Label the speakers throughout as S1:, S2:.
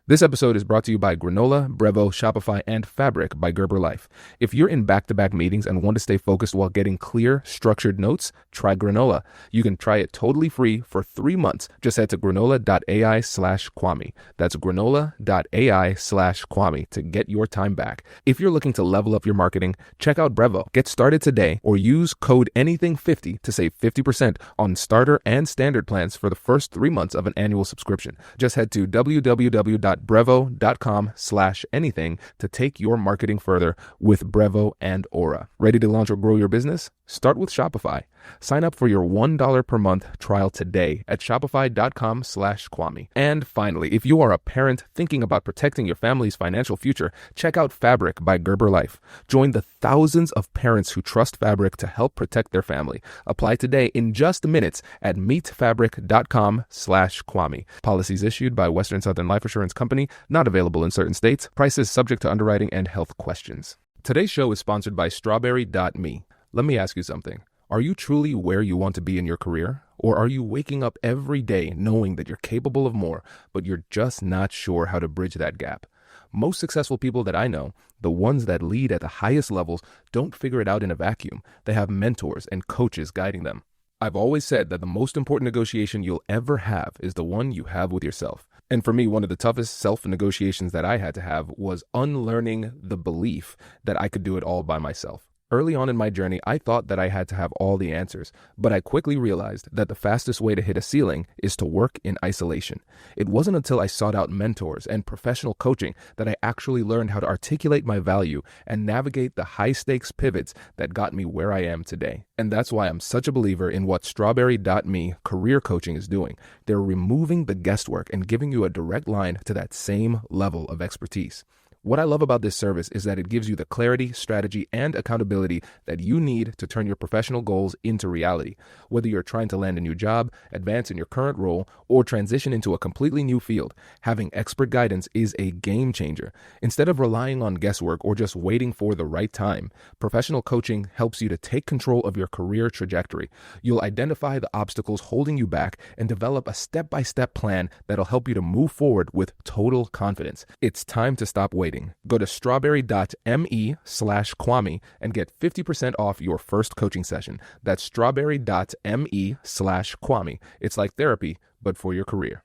S1: This episode is brought to you by Granola, Brevo, Shopify, and Fabric by Gerber Life. If you're in back-to-back meetings and want to stay focused while getting clear, structured notes, try Granola. You can try it totally free for 3 months. Just head to granola.ai/Kwame. That's granola.ai/Kwame to get your time back. If you're looking to level up your marketing, check out Brevo. Get started today or use code ANYTHING50 to save 50% on starter and standard plans for the first 3 months of an annual subscription. Just head to www.brevo.com/anything to take your marketing further with Brevo and Aura. Ready to launch or grow your business? Start with Shopify. Sign up for your $1 per month trial today at shopify.com/Kwame. And finally, if you are a parent thinking about protecting your family's financial future, check out Fabric by Gerber Life. Join the thousands of parents who trust Fabric to help protect their family. Apply today in just minutes at meetfabric.com/Kwame. Policies issued by Western Southern Life Assurance Company, not available in certain states. Prices subject to underwriting and health questions. Today's show is sponsored by Strawberry.me. Let me ask you something. Are you truly where you want to be in your career? Or are you waking up every day knowing that you're capable of more, but you're just not sure how to bridge that gap? Most successful people that I know, the ones that lead at the highest levels, don't figure it out in a vacuum. They have mentors and coaches guiding them. I've always said that the most important negotiation you'll ever have is the one you have with yourself. And for me, one of the toughest self-negotiations that I had to have was unlearning the belief that I could do it all by myself. Early on in my journey, I thought that I had to have all the answers, but I quickly realized that the fastest way to hit a ceiling is to work in isolation. It wasn't until I sought out mentors and professional coaching that I actually learned how to articulate my value and navigate the high-stakes pivots that got me where I am today. And that's why I'm such a believer in what Strawberry.me career coaching is doing. They're removing the guesswork and giving you a direct line to that same level of expertise. What I love about this service is that it gives you the clarity, strategy, and accountability that you need to turn your professional goals into reality. Whether you're trying to land a new job, advance in your current role, or transition into a completely new field, having expert guidance is a game changer. Instead of relying on guesswork or just waiting for the right time, professional coaching helps you to take control of your career trajectory. You'll identify the obstacles holding you back and develop a step-by-step plan that'll help you to move forward with total confidence. It's time to stop waiting. Go to strawberry.me/Kwame and get 50% off your first coaching session. That's strawberry.me/Kwame. It's like therapy, but for your career.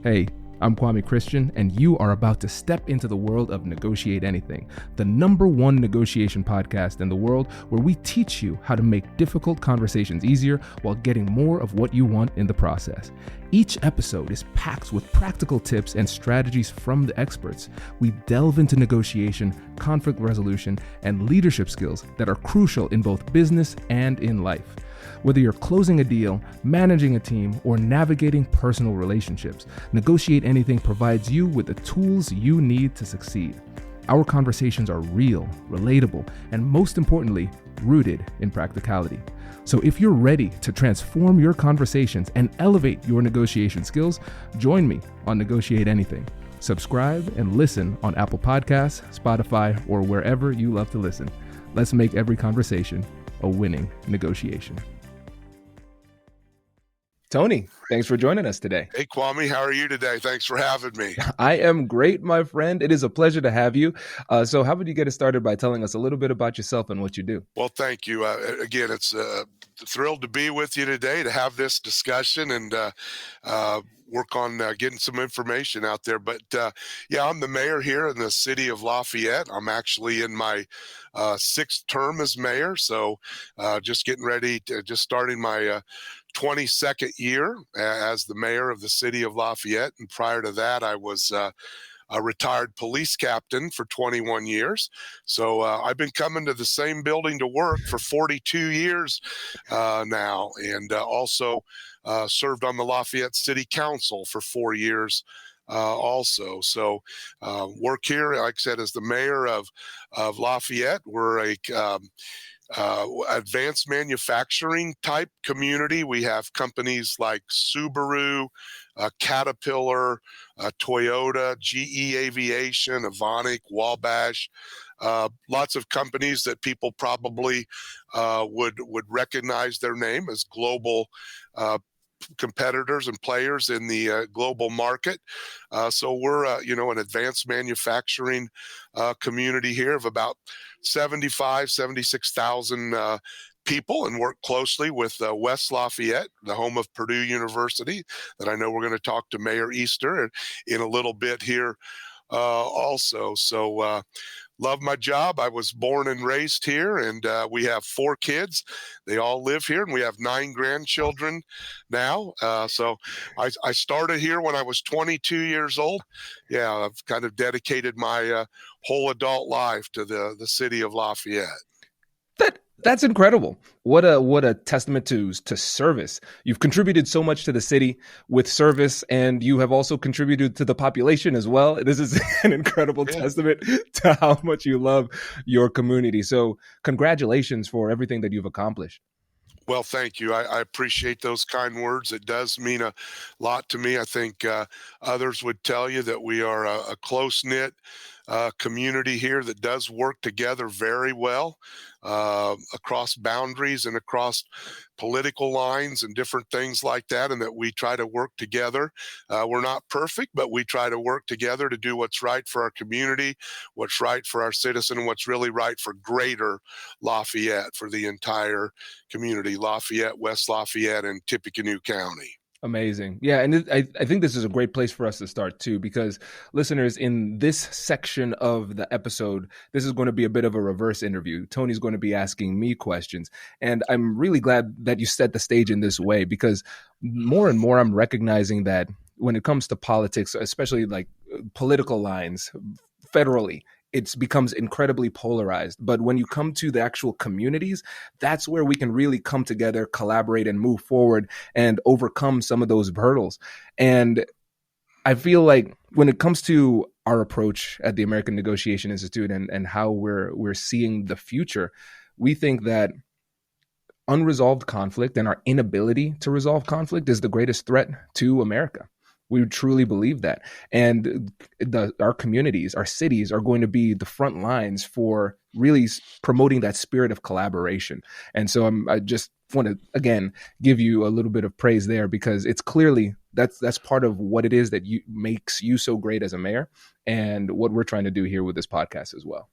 S1: Hey, I'm Kwame Christian, and you are about to step into the world of Negotiate Anything, the #1 negotiation podcast in the world where we teach you how to make difficult conversations easier while getting more of what you want in the process. Each episode is packed with practical tips and strategies from the experts. We delve into negotiation, conflict resolution, and leadership skills that are crucial in both business and in life. Whether you're closing a deal, managing a team, or navigating personal relationships, Negotiate Anything provides you with the tools you need to succeed. Our conversations are real, relatable, and most importantly, rooted in practicality. So if you're ready to transform your conversations and elevate your negotiation skills, join me on Negotiate Anything. Subscribe and listen on Apple Podcasts, Spotify, or wherever you love to listen. Let's make every conversation a winning negotiation. Tony, thanks for joining us today.
S2: Hey, Kwame, how are you today? Thanks for having me.
S1: I am great, my friend. It is a pleasure to have you. So how would you get us started by telling us a little bit about yourself and what you do?
S2: Well, thank you. Again, it's thrilled to be with you today to have this discussion and work on getting some information out there. But yeah, I'm the mayor here in the city of Lafayette. I'm actually in my 6th term as mayor. So just getting ready to just starting my 22nd year as the mayor of the city of Lafayette. And prior to that, I was a retired police captain for 21 years. So I've been coming to the same building to work for 42 years now, and also served on the Lafayette City Council for 4 years also. So work here, like I said, as the mayor of Lafayette. We're a advanced manufacturing type community. We have companies like Subaru, Caterpillar, Toyota, GE Aviation, Avonic, Wabash, lots of companies that people probably would recognize their name as global competitors and players in the global market. So we're, an advanced manufacturing community here of about 76,000 people, and work closely with West Lafayette, the home of Purdue University, that I know we're going to talk to Mayor Easter in a little bit here also. So love my job. I was born and raised here, and we have 4 kids. They all live here, and we have 9 grandchildren now. So I started here when I was 22 years old. Yeah, I've kind of dedicated my whole adult life to the city of Lafayette.
S1: That's incredible. What a testament to service. You've contributed so much to the city with service, and you have also contributed to the population as well. This is an incredible testament to how much you love your community. So congratulations for everything that you've accomplished.
S2: Well, thank you. I appreciate those kind words. It does mean a lot to me. I think others would tell you that we are a close-knit community here that does work together very well across boundaries and across political lines and different things like that, and that we try to work together. We're not perfect, but we try to work together to do what's right for our community, what's right for our citizen, and what's really right for greater Lafayette, for the entire community, Lafayette, West Lafayette, and Tippecanoe County.
S1: Amazing. Yeah. And I think this is a great place for us to start too, because listeners, in this section of the episode, this is going to be a bit of a reverse interview. Tony's going to be asking me questions. And I'm really glad that you set the stage in this way, because more and more I'm recognizing that when it comes to politics, especially like political lines federally, it becomes incredibly polarized. But when you come to the actual communities, that's where we can really come together, collaborate, and move forward and overcome some of those hurdles. And I feel like when it comes to our approach at the American Negotiation Institute and how we're seeing the future, we think that unresolved conflict and our inability to resolve conflict is the greatest threat to America. We truly believe that. And our communities, our cities are going to be the front lines for really promoting that spirit of collaboration. And so I just want to, again, give you a little bit of praise there, because it's clearly that's part of what it is that makes you so great as a mayor, and what we're trying to do here with this podcast as well.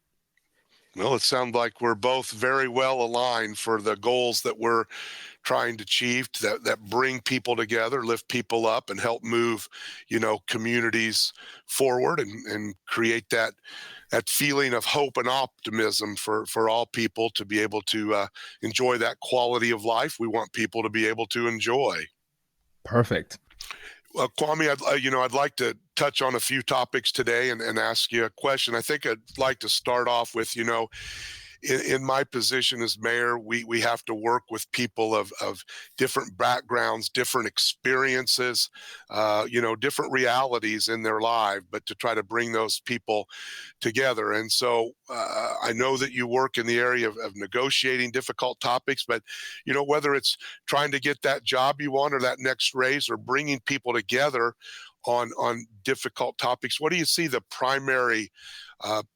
S2: Well, it sounds like we're both very well aligned for the goals that we're trying to achieve, that bring people together, lift people up, and help move, communities forward, and create that feeling of hope and optimism for all people to be able to enjoy that quality of life we want people to be able to enjoy. Perfect. Well, Kwame, I'd like to touch on a few topics today and ask you a question. I think I'd like to start off with, in my position as mayor, we have to work with people of different backgrounds, different experiences, different realities in their life, but to try to bring those people together. And so I know that you work in the area of negotiating difficult topics, but, whether it's trying to get that job you want or that next raise, or bringing people together on difficult topics, what do you see the primary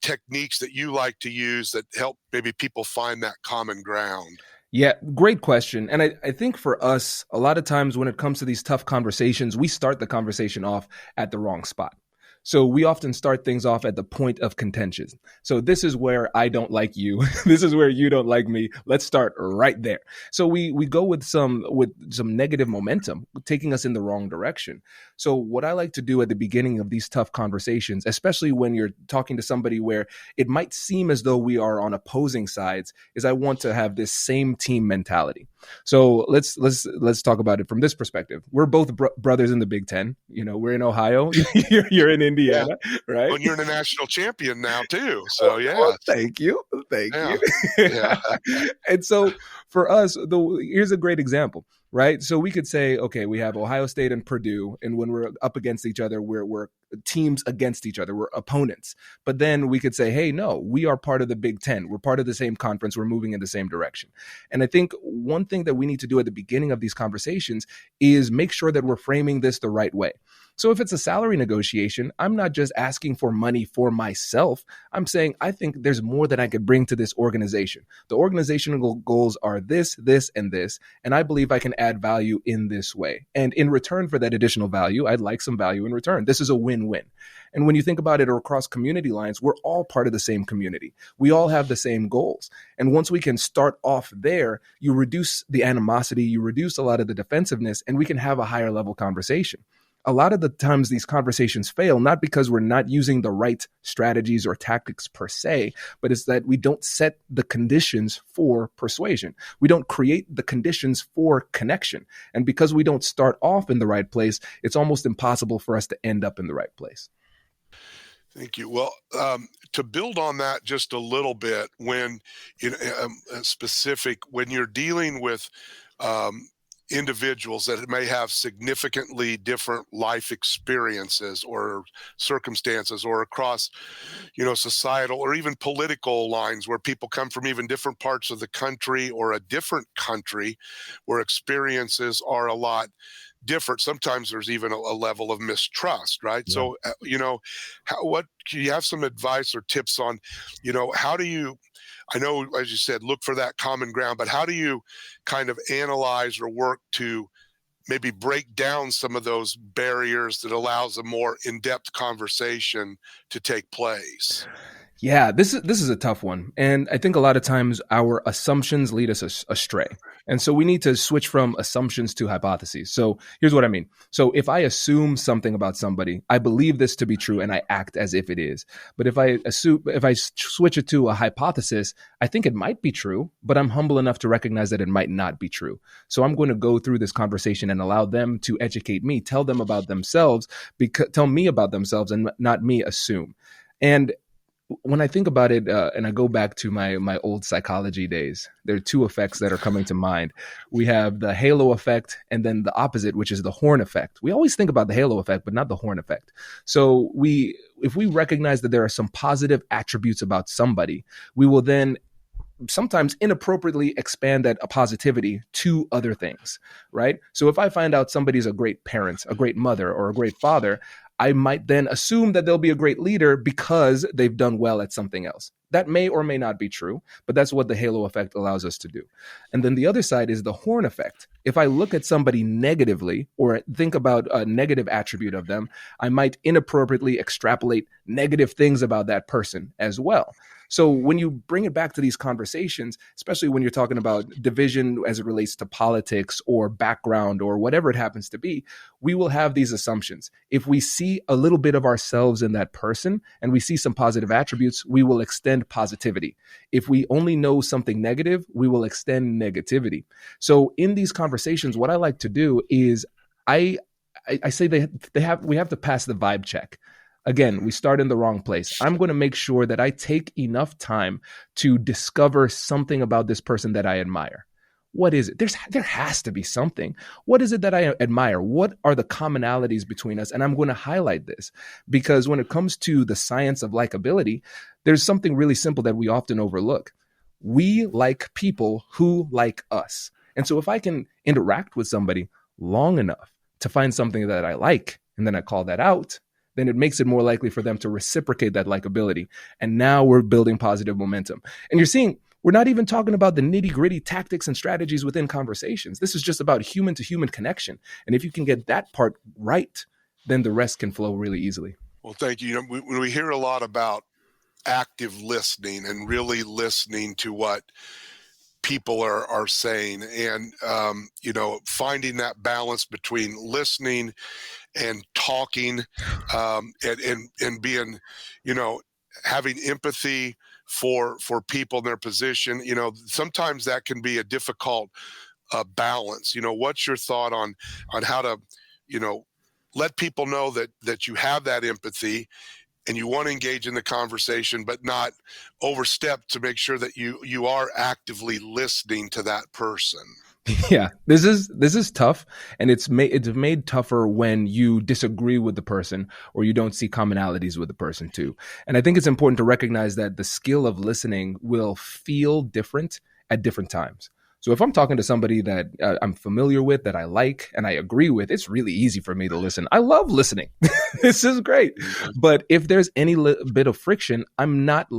S2: techniques that you like to use that help maybe people find that common ground?
S1: Yeah, great question. And I think for us, a lot of times when it comes to these tough conversations, we start the conversation off at the wrong spot. So we often start things off at the point of contention. So this is where I don't like you. This is where you don't like me. Let's start right there. So we go with some negative momentum, taking us in the wrong direction. So what I like to do at the beginning of these tough conversations, especially when you're talking to somebody where it might seem as though we are on opposing sides, is I want to have this same team mentality. So let's talk about it from this perspective. We're both brothers in the Big Ten. We're in Ohio. You're in Indiana, right?
S2: Well, you're the national champion now too. So yeah.
S1: Well, thank you. Yeah. And so for us, here's a great example, right? So we could say, okay, we have Ohio State and Purdue, and when we're up against each other, we're teams against each other, we're opponents. But then we could say, hey, no, we are part of the Big Ten. We're part of the same conference. We're moving in the same direction. And I think one thing that we need to do at the beginning of these conversations is make sure that we're framing this the right way. So if it's a salary negotiation, I'm not just asking for money for myself. I'm saying, I think there's more that I could bring to this organization. The organizational goals are this, and this, and I believe I can add value in this way. And in return for that additional value, I'd like some value in return. This is a win-win. And when you think about it across community lines, we're all part of the same community. We all have the same goals. And once we can start off there, you reduce the animosity, you reduce a lot of the defensiveness, and we can have a higher level conversation. A lot of the times these conversations fail, not because we're not using the right strategies or tactics per se, but it's that we don't set the conditions for persuasion. We don't create the conditions for connection. And because we don't start off in the right place, it's almost impossible for us to end up in the right place.
S2: Thank you. Well, to build on that just a little bit, when when you're dealing with individuals that may have significantly different life experiences or circumstances, or across, societal or even political lines, where people come from even different parts of the country or a different country, where experiences are a lot different. Sometimes there's even a level of mistrust, right? Yeah. So, what do you have some advice or tips on, how do you, I know, as you said, look for that common ground, but how do you kind of analyze or work to maybe break down some of those barriers that allows a more in-depth conversation to take place?
S1: Yeah, this is a tough one. And I think a lot of times our assumptions lead us astray. And so we need to switch from assumptions to hypotheses. So here's what I mean. So if I assume something about somebody, I believe this to be true and I act as if it is. But if I switch it to a hypothesis, I think it might be true, but I'm humble enough to recognize that it might not be true. So I'm going to go through this conversation and allow them to educate me, tell them about themselves, tell me about themselves, and not me assume. And when I think about it, and I go back to my old psychology days, there are two effects that are coming to mind. We have the halo effect, and then the opposite, which is the horn effect. We always think about the halo effect, but not the horn effect. So if we recognize that there are some positive attributes about somebody, we will then sometimes inappropriately expand that positivity to other things, right? So if I find out somebody's a great parent, a great mother, or a great father, I might then assume that they'll be a great leader because they've done well at something else. That may or may not be true, but that's what the halo effect allows us to do. And then the other side is the horn effect. If I look at somebody negatively or think about a negative attribute of them, I might inappropriately extrapolate negative things about that person as well. So when you bring it back to these conversations, especially when you're talking about division as it relates to politics or background or whatever it happens to be, we will have these assumptions. If we see a little bit of ourselves in that person and we see some positive attributes, we will extend positivity. If we only know something negative, we will extend negativity. So in these conversations, what I like to do is I say we have to pass the vibe check. Again, we start in the wrong place. I'm going to make sure that I take enough time to discover something about this person that I admire. What is it? There has to be something. What is it that I admire? What are the commonalities between us? And I'm going to highlight this because when it comes to the science of likability, there's something really simple that we often overlook. We like people who like us. And so if I can interact with somebody long enough to find something that I like, and then I call that out, then it makes it more likely for them to reciprocate that likability. And now we're building positive momentum. And you're seeing, we're not even talking about the nitty-gritty tactics and strategies within conversations. This is just about human-to-human connection. And if you can get that part right, then the rest can flow really easily.
S2: Well, thank you. When we hear a lot about active listening and really listening to what people are saying, and finding that balance between listening and talking, and being, having empathy for people in their position. Sometimes that can be a difficult balance. What's your thought on how to, let people know that you have that empathy and you want to engage in the conversation, but not overstep to make sure that you are actively listening to that person?
S1: Yeah, this is tough, and it's made tougher when you disagree with the person or you don't see commonalities with the person too. And I think it's important to recognize that the skill of listening will feel different at different times. So if I'm talking to somebody that I'm familiar with, that I like, and I agree with, it's really easy for me to listen. I love listening. This is great. But if there's any bit of friction, I'm not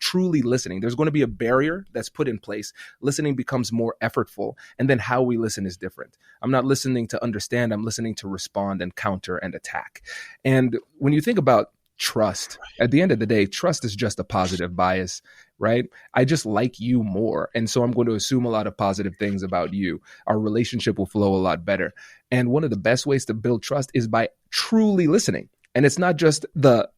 S1: truly listening. There's going to be a barrier that's put in place. Listening becomes more effortful. And then how we listen is different. I'm not listening to understand. I'm listening to respond and counter and attack. And when you think about trust, at the end of the day, trust is just a positive bias, right? I just like you more. And so I'm going to assume a lot of positive things about you. Our relationship will flow a lot better. And one of the best ways to build trust is by truly listening. And it's not just the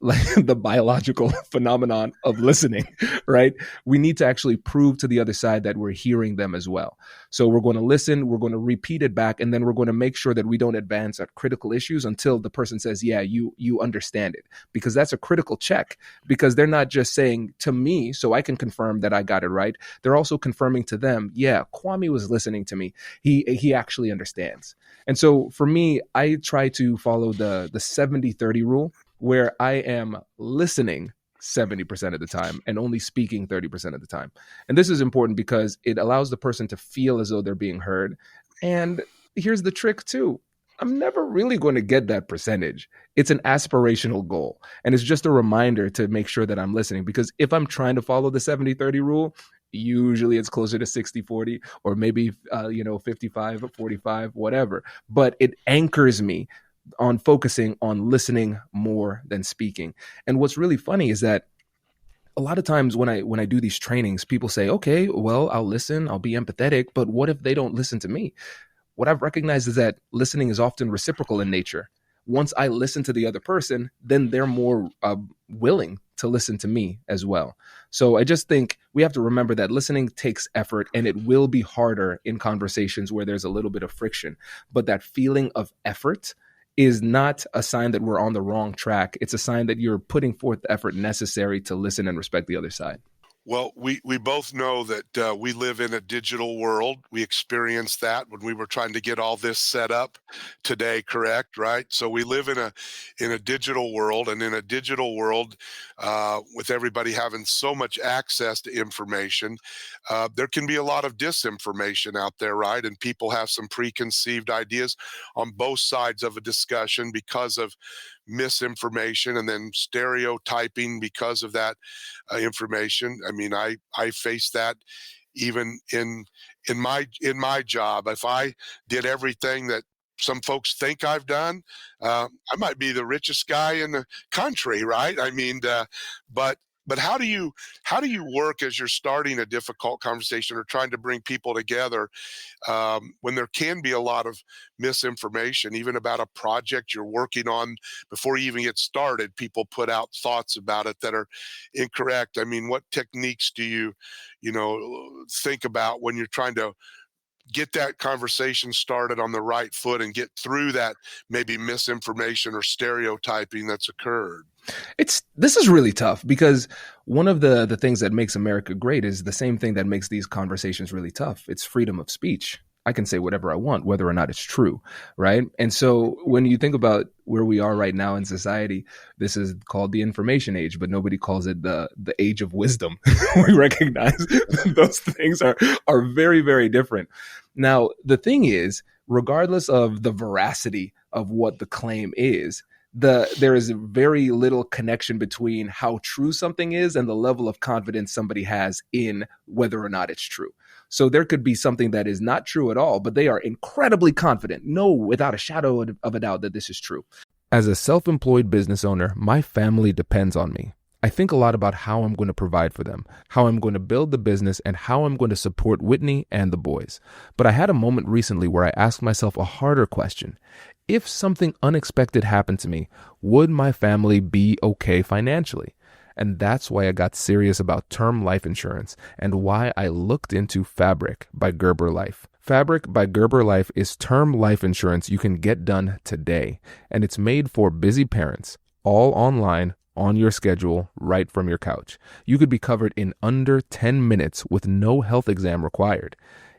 S1: biological phenomenon of listening, right? We need to actually prove to the other side that we're hearing them as well. So we're going to listen, we're going to repeat it back, and then we're going to make sure that we don't advance at critical issues until the person says, yeah, you understand it. Because that's a critical check, because they're not just saying to me so I can confirm that I got it right. They're also confirming to them, yeah, Kwame was listening to me. He actually understands. And so for me, I try to follow the 70-30 rule, where I am listening 70% of the time and only speaking 30% of the time. And this is important because it allows the person to feel as though they're being heard. And here's the trick too. I'm never really going to get that percentage. It's an aspirational goal. And it's just a reminder to make sure that I'm listening, because if I'm trying to follow the 70-30 rule, usually it's closer to 60-40 or maybe 55-45, whatever. But it anchors me on focusing on listening more than speaking. And what's really funny is that a lot of times when I do these trainings, people say, okay, well, I'll listen, I'll be empathetic, but what if they don't listen to me? What I've recognized is that listening is often reciprocal in nature. Once I listen to the other person, then they're more willing to listen to me as well. So I just think we have to remember that listening takes effort, and it will be harder in conversations where there's a little bit of friction. But that feeling of effort is not a sign that we're on the wrong track. It's a sign that you're putting forth the effort necessary to listen and respect the other side.
S2: Well, we both know that we live in a digital world. We experienced that when we were trying to get all this set up today, correct? Right. So we live in a digital world, and in a digital world, with everybody having so much access to information, there can be a lot of disinformation out there, right? And people have some preconceived ideas on both sides of a discussion because of misinformation and then stereotyping because of that information. I mean, I face that even in my job. If I did everything that some folks think I've done, I might be the richest guy in the country, right? I mean, but how do you work as you're starting a difficult conversation or trying to bring people together when there can be a lot of misinformation, even about a project you're working on? Before you even get started, people put out thoughts about it that are incorrect. I mean, what techniques do you think about when you're trying to get that conversation started on the right foot and get through that maybe misinformation or stereotyping that's occurred?
S1: This is really tough, because one of the things that makes America great is the same thing that makes these conversations really tough. It's freedom of speech. I can say whatever I want, whether or not it's true, right? And so when you think about where we are right now in society, this is called the information age, but nobody calls it the age of wisdom. We recognize those things are very, very different. Now, the thing is, regardless of the veracity of what the claim is, there is very little connection between how true something is and the level of confidence somebody has in whether or not it's true. So there could be something that is not true at all, but they are incredibly confident, without a shadow of a doubt, that this is true.
S3: As a self-employed business owner, my family depends on me. I think a lot about how I'm going to provide for them, how I'm going to build the business, and how I'm going to support Whitney and the boys. But I had a moment recently where I asked myself a harder question. If something unexpected happened to me, would my family be okay financially? And that's why I got serious about term life insurance and why I looked into Fabric by Gerber Life. Fabric by Gerber Life is term life insurance you can get done today, and it's made for busy parents, all online, on your schedule, right from your couch. You could be covered in under 10 minutes with no health exam required.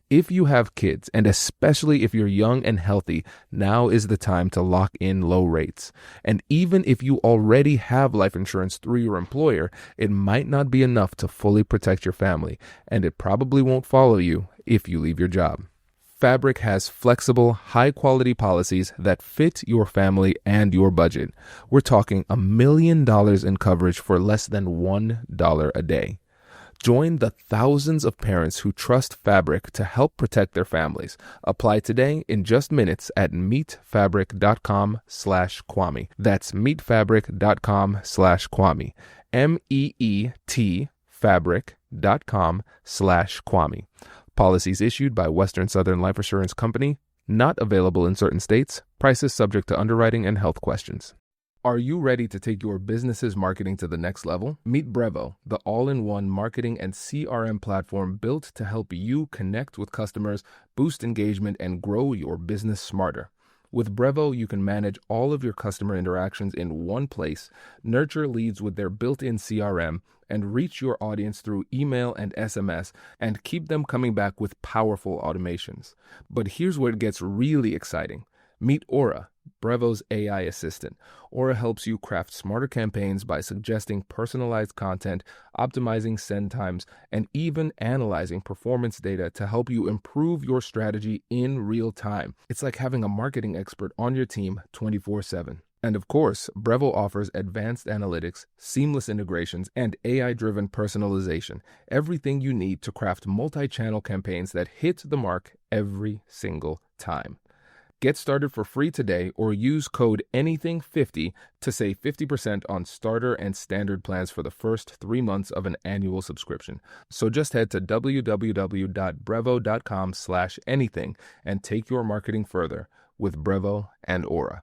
S3: If you have kids, and especially if you're young and healthy, now is the time to lock in low rates. And even if you already have life insurance through your employer, it might not be enough to fully protect your family, and it probably won't follow you if you leave your job. Fabric has flexible, high-quality policies that fit your family and your budget. We're talking $1 million in coverage for less than $1 a day. Join the thousands of parents who trust Fabric to help protect their families. Apply today in just minutes at meetfabric.com/Kwame. That's meetfabric.com/Kwame. MEET fabric.com/Kwame. Policies issued by Western Southern Life Assurance Company, not available in certain states. Prices subject to underwriting and health questions. Are you ready to take your business's marketing to the next level? Meet Brevo, the all-in-one marketing and CRM platform built to help you connect with customers, boost engagement, and grow your business smarter. With Brevo, you can manage all of your customer interactions in one place, nurture leads with their built-in CRM, and reach your audience through email and SMS, and keep them coming back with powerful automations. But here's where it gets really exciting. Meet Aura, Brevo's AI assistant. Aura helps you craft smarter campaigns by suggesting personalized content, optimizing send times, and even analyzing performance data to help you improve your strategy in real time. It's like having a marketing expert on your team 24/7. And of course, Brevo offers advanced analytics, seamless integrations, and AI-driven personalization. Everything you need to craft multi-channel campaigns that hit the mark every single time. Get started for free today or use code ANYTHING50 to save 50% on starter and standard plans for the first 3 months of an annual subscription. So just head to www.brevo.com/anything and take your marketing further with Brevo and Aura.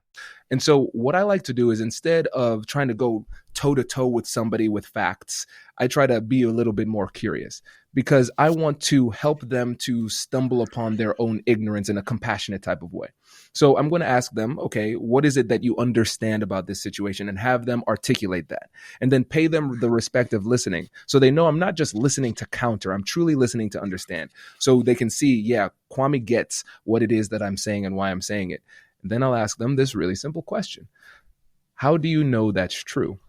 S3: And so what I like to do is, instead of trying to go toe-to-toe with somebody with facts, I try to be a little bit more curious, because I want to help them to stumble upon their own ignorance in a compassionate type of way. So I'm going to ask them, okay, what is it that you understand about this situation, and have them articulate that, and then pay them the respect of listening. So they know I'm not just listening to counter, I'm truly listening to understand. So they can see, yeah, Kwame gets what it is that I'm saying and why I'm saying it. And then I'll ask them this really simple question. How do you know that's true?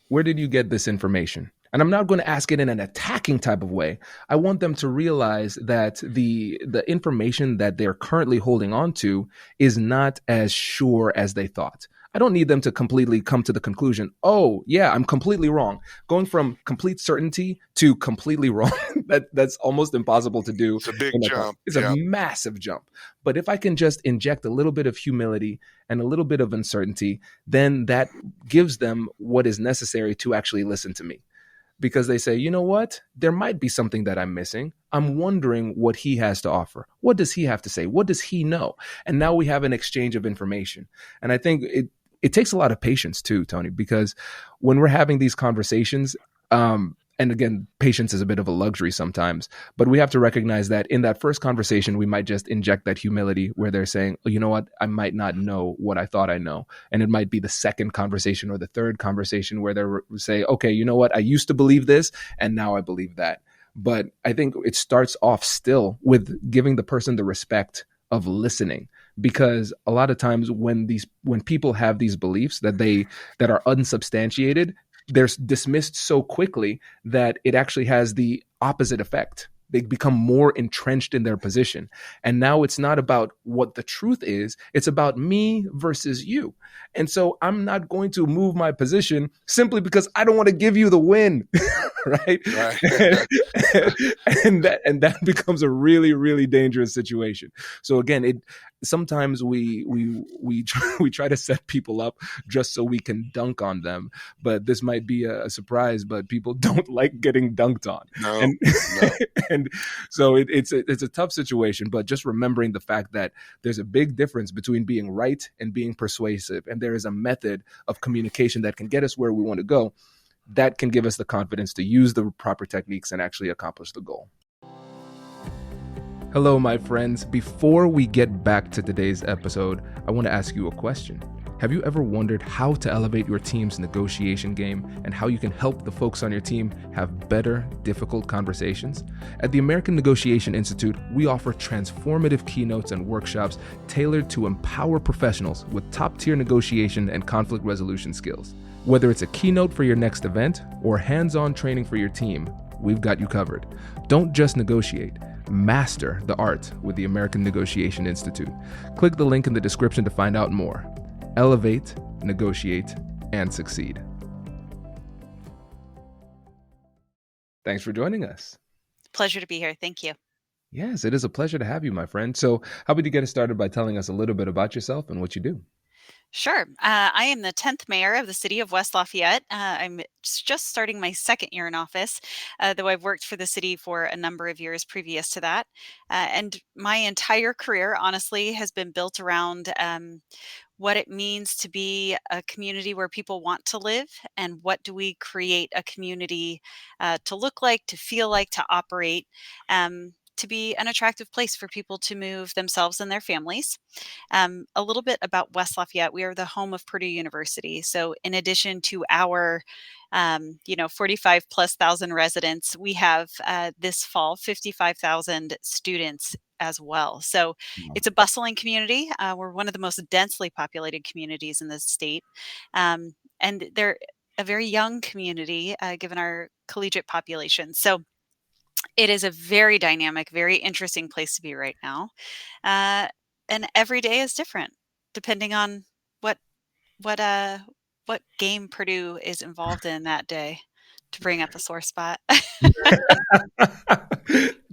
S3: Where did you get this information? And I'm not going to ask it in an attacking type of way. I want them to realize that the information that they're currently holding on to is not as sure as they thought. I don't need them to completely come to the conclusion, oh, yeah, I'm completely wrong. Going from complete certainty to completely wrong, that's almost impossible to do.
S2: It's a big jump.
S3: It's a massive jump. But if I can just inject a little bit of humility and a little bit of uncertainty, then that gives them what is necessary to actually listen to me. Because they say, you know what? There might be something that I'm missing. I'm wondering what he has to offer. What does he have to say? What does he know? And now we have an exchange of information. And I think it takes a lot of patience too, Tony, because when we're having these conversations, and again, patience is a bit of a luxury sometimes, but we have to recognize that in that first conversation, we might just inject that humility where they're saying, oh, you know what, I might not know what I thought I know. And it might be the second conversation or the third conversation where they say, okay, you know what, I used to believe this and now I believe that. But I think it starts off still with giving the person the respect of listening. Because a lot of times when people have these beliefs that are unsubstantiated, they're dismissed so quickly that it actually has the opposite effect. They become more entrenched in their position. And now it's not about what the truth is. It's about me versus you. And so I'm not going to move my position simply because I don't want to give you the win. Right. and that becomes a really, really dangerous situation. So again, sometimes we try to set people up just so we can dunk on them. But this might be a surprise, but people don't like getting dunked on. No. And so it's a tough situation, but just remembering the fact that there's a big difference between being right and being persuasive. And there is a method of communication that can get us where we want to go. That can give us the confidence to use the proper techniques and actually accomplish the goal. Hello, my friends. Before we get back to today's episode, I want to ask you a question. Have you ever wondered how to elevate your team's negotiation game and how you can help the folks on your team have better, difficult conversations? At the American Negotiation Institute, we offer transformative keynotes and workshops tailored to empower professionals with top-tier negotiation and conflict resolution skills. Whether it's a keynote for your next event or hands-on training for your team, we've got you covered. Don't just negotiate. Master the art with the American Negotiation Institute. Click the link in the description to find out more. Elevate, negotiate, and succeed. Thanks for joining us.
S4: Pleasure to be here. Thank you.
S3: Yes, it is a pleasure to have you, my friend. So how about you get us started by telling us a little bit about yourself and what you do?
S4: Sure. I am the 10th mayor of the city of West Lafayette. I'm just starting my second year in office, though I've worked for the city for a number of years previous to that. And my entire career, honestly, has been built around what it means to be a community where people want to live, and what do we create a community to look like, to feel like, to operate, to be an attractive place for people to move themselves and their families. A little bit about West Lafayette. We are the home of Purdue University. So in addition to our 45 plus thousand residents, we have this fall 55,000 students as well. So it's a bustling community. We're one of the most densely populated communities in the state. And they're a very young community given our collegiate population. So it is a very dynamic, very interesting place to be right now. And every day is different depending on what what uh what game Purdue is involved in that day, to bring up a sore spot.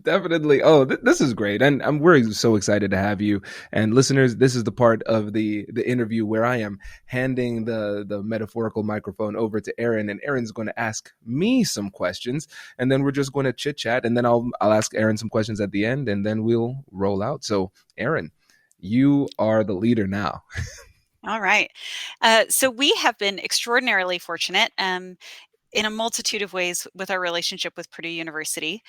S3: Definitely. Oh, this is great. And we're so excited to have you. And listeners, this is the part of the interview where I am handing the metaphorical microphone over to Erin, and Erin's going to ask me some questions, and then we're just going to chit chat, and then I'll ask Erin some questions at the end, and then we'll roll out. So Erin, you are the leader now.
S4: All right. So we have been extraordinarily fortunate in a multitude of ways with our relationship with Purdue University.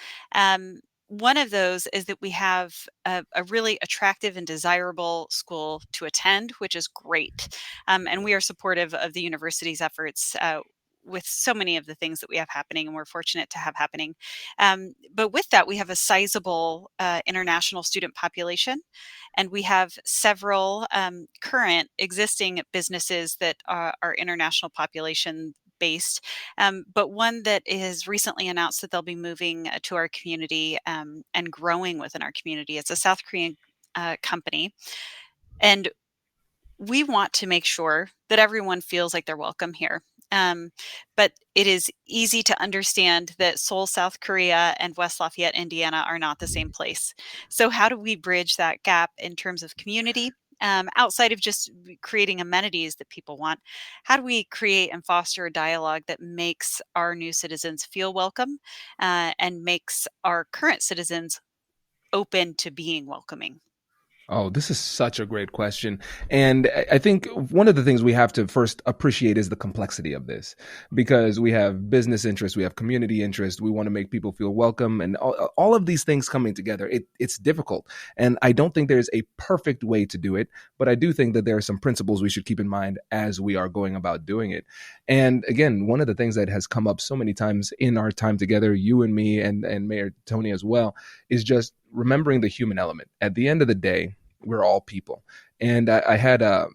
S4: One of those is that we have a really attractive and desirable school to attend, which is great. And we are supportive of the university's efforts with so many of the things that we have happening, and we're fortunate to have happening. But with that, we have a sizable international student population, and we have several current existing businesses that are international population based, but one that is recently announced that they'll be moving to our community and growing within our community. It's a South Korean company, and we want to make sure that everyone feels like they're welcome here. But it is easy to understand that Seoul, South Korea, and West Lafayette, Indiana are not the same place. So how do we bridge that gap in terms of community? Outside of just creating amenities that people want, how do we create and foster a dialogue that makes our new citizens feel welcome and makes our current citizens open to being welcoming?
S3: Oh, this is such a great question. And I think one of the things we have to first appreciate is the complexity of this, because we have business interests, we have community interest, we want to make people feel welcome, and all of these things coming together. It's difficult. And I don't think there's a perfect way to do it, but I do think that there are some principles we should keep in mind as we are going about doing it. And again, one of the things that has come up so many times in our time together, you and me and Mayor Tony as well, is just remembering the human element. At the end of the day, we're all people. And I had an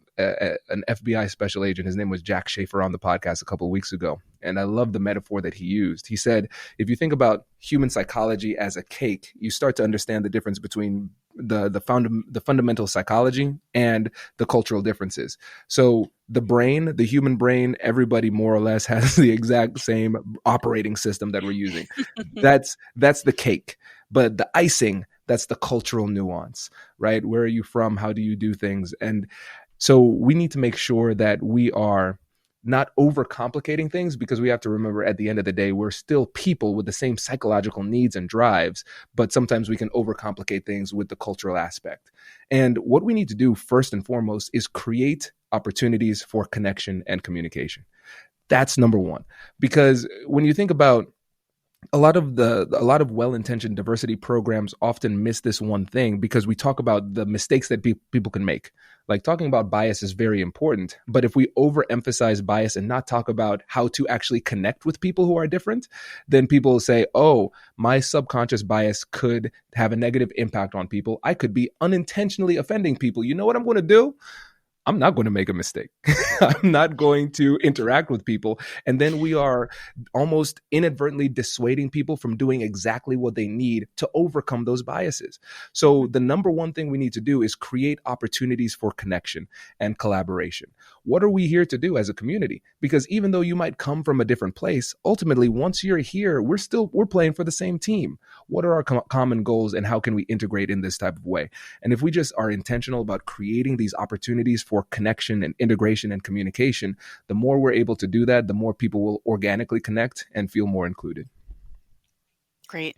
S3: FBI special agent, his name was Jack Schaefer, on the podcast a couple of weeks ago. And I love the metaphor that he used. He said, if you think about human psychology as a cake, you start to understand the difference between the fundamental psychology and the cultural differences. So the human brain, everybody more or less has the exact same operating system that we're using. That's the cake. But the icing, that's the cultural nuance, right? Where are you from? How do you do things? And so we need to make sure that we are not overcomplicating things, because we have to remember at the end of the day, we're still people with the same psychological needs and drives, but sometimes we can overcomplicate things with the cultural aspect. And what we need to do first and foremost is create opportunities for connection and communication. That's number one, because when you think about a lot of well-intentioned diversity programs often miss this one thing because we talk about the mistakes that people can make. Like talking about bias is very important, but if we overemphasize bias and not talk about how to actually connect with people who are different, then people will say, "Oh, my subconscious bias could have a negative impact on people. I could be unintentionally offending people. You know what I'm going to do? I'm not going to make a mistake. I'm not going to interact with people." And then we are almost inadvertently dissuading people from doing exactly what they need to overcome those biases. So, the number one thing we need to do is create opportunities for connection and collaboration. What are we here to do as a community? Because even though you might come from a different place, ultimately, once you're here, we're playing for the same team. What are our common goals and how can we integrate in this type of way? And if we just are intentional about creating these opportunities for connection and integration and communication, the more we're able to do that, the more people will organically connect and feel more included.
S4: Great.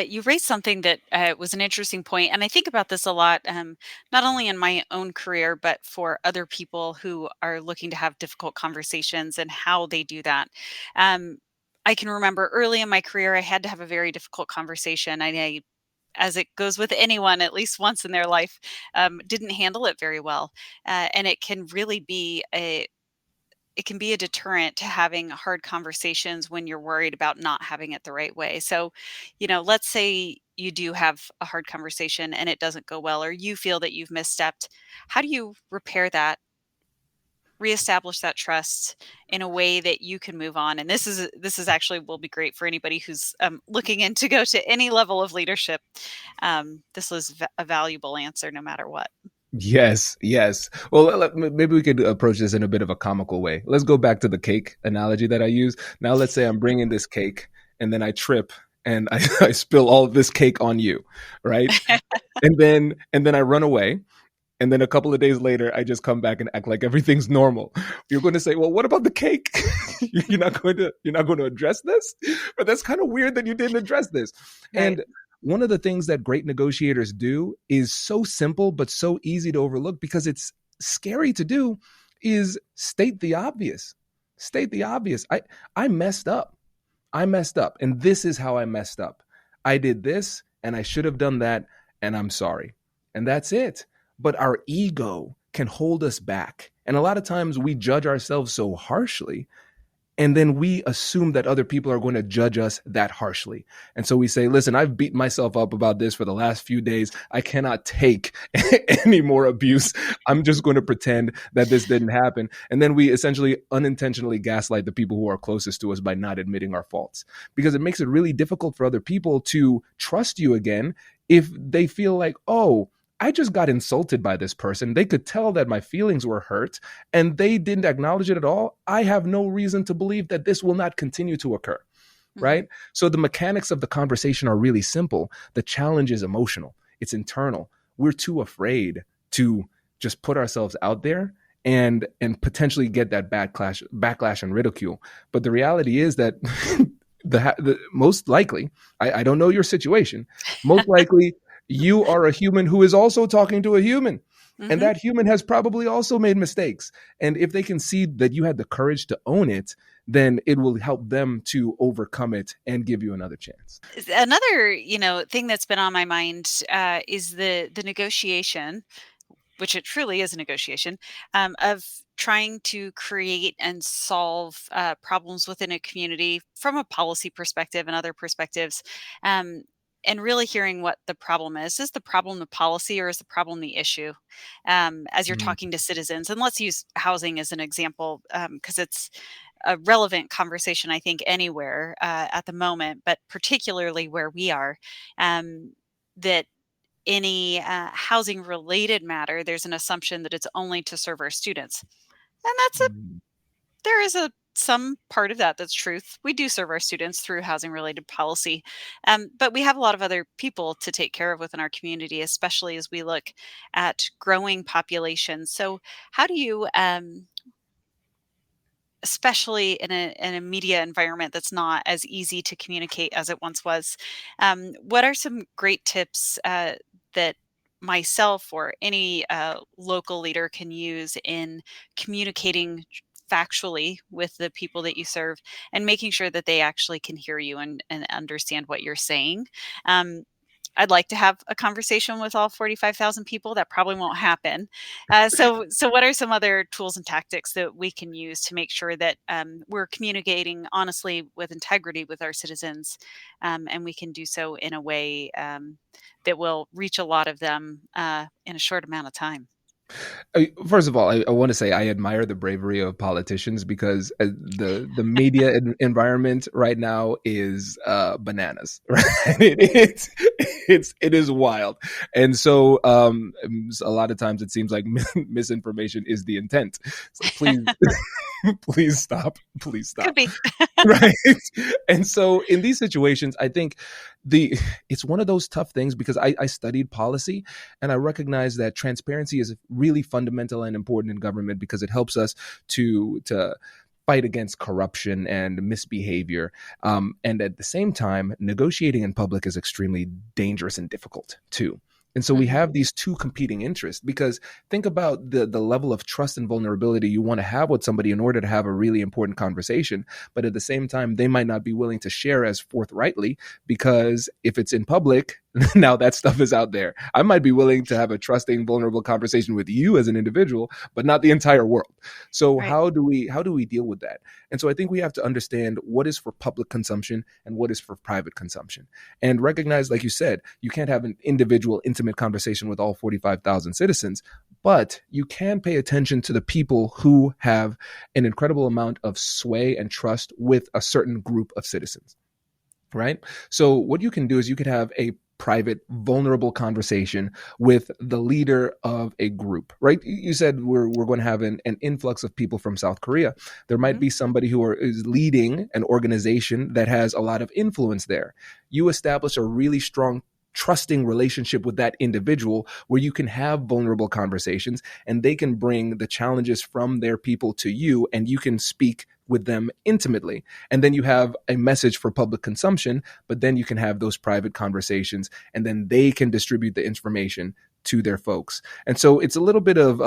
S4: You raised something that was an interesting point, and I think about this a lot, not only in my own career, but for other people who are looking to have difficult conversations and how they do that. Um, I can remember early in my career, I had to have a very difficult conversation. As it goes with anyone, at least once in their life, didn't handle it very well, and it can be a deterrent to having hard conversations when you're worried about not having it the right way. So, let's say you do have a hard conversation and it doesn't go well, or you feel that you've misstepped. How do you repair that, reestablish that trust in a way that you can move on? And this is actually will be great for anybody who's looking in to go to any level of leadership. This was a valuable answer, no matter what.
S3: Yes, yes. Well, maybe we could approach this in a bit of a comical way. Let's go back to the cake analogy that I use. Now, let's say I'm bringing this cake and then I trip and I spill all of this cake on you, right? And then I run away. And then a couple of days later, I just come back and act like everything's normal. You're going to say, "Well, what about the cake? You're not going to address this?" But that's kind of weird that you didn't address this.
S4: Right.
S3: And one of the things that great negotiators do is so simple but so easy to overlook because it's scary to do is state the obvious. State the obvious. I messed up. I messed up. And this is how I messed up. I did this and I should have done that. And I'm sorry. And that's it. But our ego can hold us back. And a lot of times we judge ourselves so harshly. And then we assume that other people are going to judge us that harshly. And so we say, "Listen, I've beaten myself up about this for the last few days. I cannot take any more abuse. I'm just going to pretend that this didn't happen." And then we essentially unintentionally gaslight the people who are closest to us by not admitting our faults, because it makes it really difficult for other people to trust you again if they feel like, "Oh, I just got insulted by this person. They could tell that my feelings were hurt and they didn't acknowledge it at all. I have no reason to believe that this will not continue to occur."
S4: Mhm.
S3: Right? So the mechanics of the conversation are really simple. The challenge is emotional, it's internal. We're too afraid to just put ourselves out there and potentially get that backlash and ridicule. But the reality is that the most likely, I don't know your situation, most likely you are a human who is also talking to a human. And
S4: Mhm.
S3: that human has probably also made mistakes. And if they can see that you had the courage to own it, then it will help them to overcome it and give you another chance.
S4: Another, thing that's been on my mind is the negotiation, which it truly is a negotiation, of trying to create and solve problems within a community from a policy perspective and other perspectives. Um, and really hearing what the problem is. Is the problem the policy or is the problem the issue? As you're
S3: Mm.
S4: talking to citizens, and let's use housing as an example, because it's a relevant conversation, I think, anywhere at the moment, but particularly where we are. That any housing related matter, there's an assumption that it's only to serve our students. And
S3: Mm.
S4: there is some part of that that's truth. We do serve our students through housing related policy. But we have a lot of other people to take care of within our community, especially as we look at growing populations. So, how do you, especially in a media environment that's not as easy to communicate as it once was. What are some great tips that myself or any local leader can use in communicating factually with the people that you serve, and making sure that they actually can hear you and understand what you're saying. I'd like to have a conversation with all 45,000 people. That probably won't happen. So what are some other tools and tactics that we can use to make sure that we're communicating honestly with integrity with our citizens, and we can do so in a way that will reach a lot of them in a short amount of time?
S3: First of all, I want to say I admire the bravery of politicians because the media environment right now is bananas. Right? It is wild, and so a lot of times it seems like misinformation is the intent. So please, please stop. Please stop.
S4: Could be.
S3: Right. And so in these situations, I think it's one of those tough things because I studied policy and I recognize that transparency is really fundamental and important in government because it helps us to fight against corruption and misbehavior. And at the same time, negotiating in public is extremely dangerous and difficult too. And so we have these two competing interests because think about the level of trust and vulnerability you want to have with somebody in order to have a really important conversation. But at the same time, they might not be willing to share as forthrightly because if it's in public, now that stuff is out there. I might be willing to have a trusting, vulnerable conversation with you as an individual, but not the entire world. So
S4: Right.
S3: how do we deal with that? And so I think we have to understand what is for public consumption and what is for private consumption. And recognize, like you said, you can't have an individual, intimate conversation with all 45,000 citizens, but you can pay attention to the people who have an incredible amount of sway and trust with a certain group of citizens. Right? So what you can do is you could have a private, vulnerable conversation with the leader of a group, right? You said we're going to have an influx of people from South Korea. There might be somebody who is leading an organization that has a lot of influence there. You establish a really strong trusting relationship with that individual where you can have vulnerable conversations and they can bring the challenges from their people to you and you can speak with them intimately. And then you have a message for public consumption, but then you can have those private conversations and then they can distribute the information to their folks. And so it's a little bit of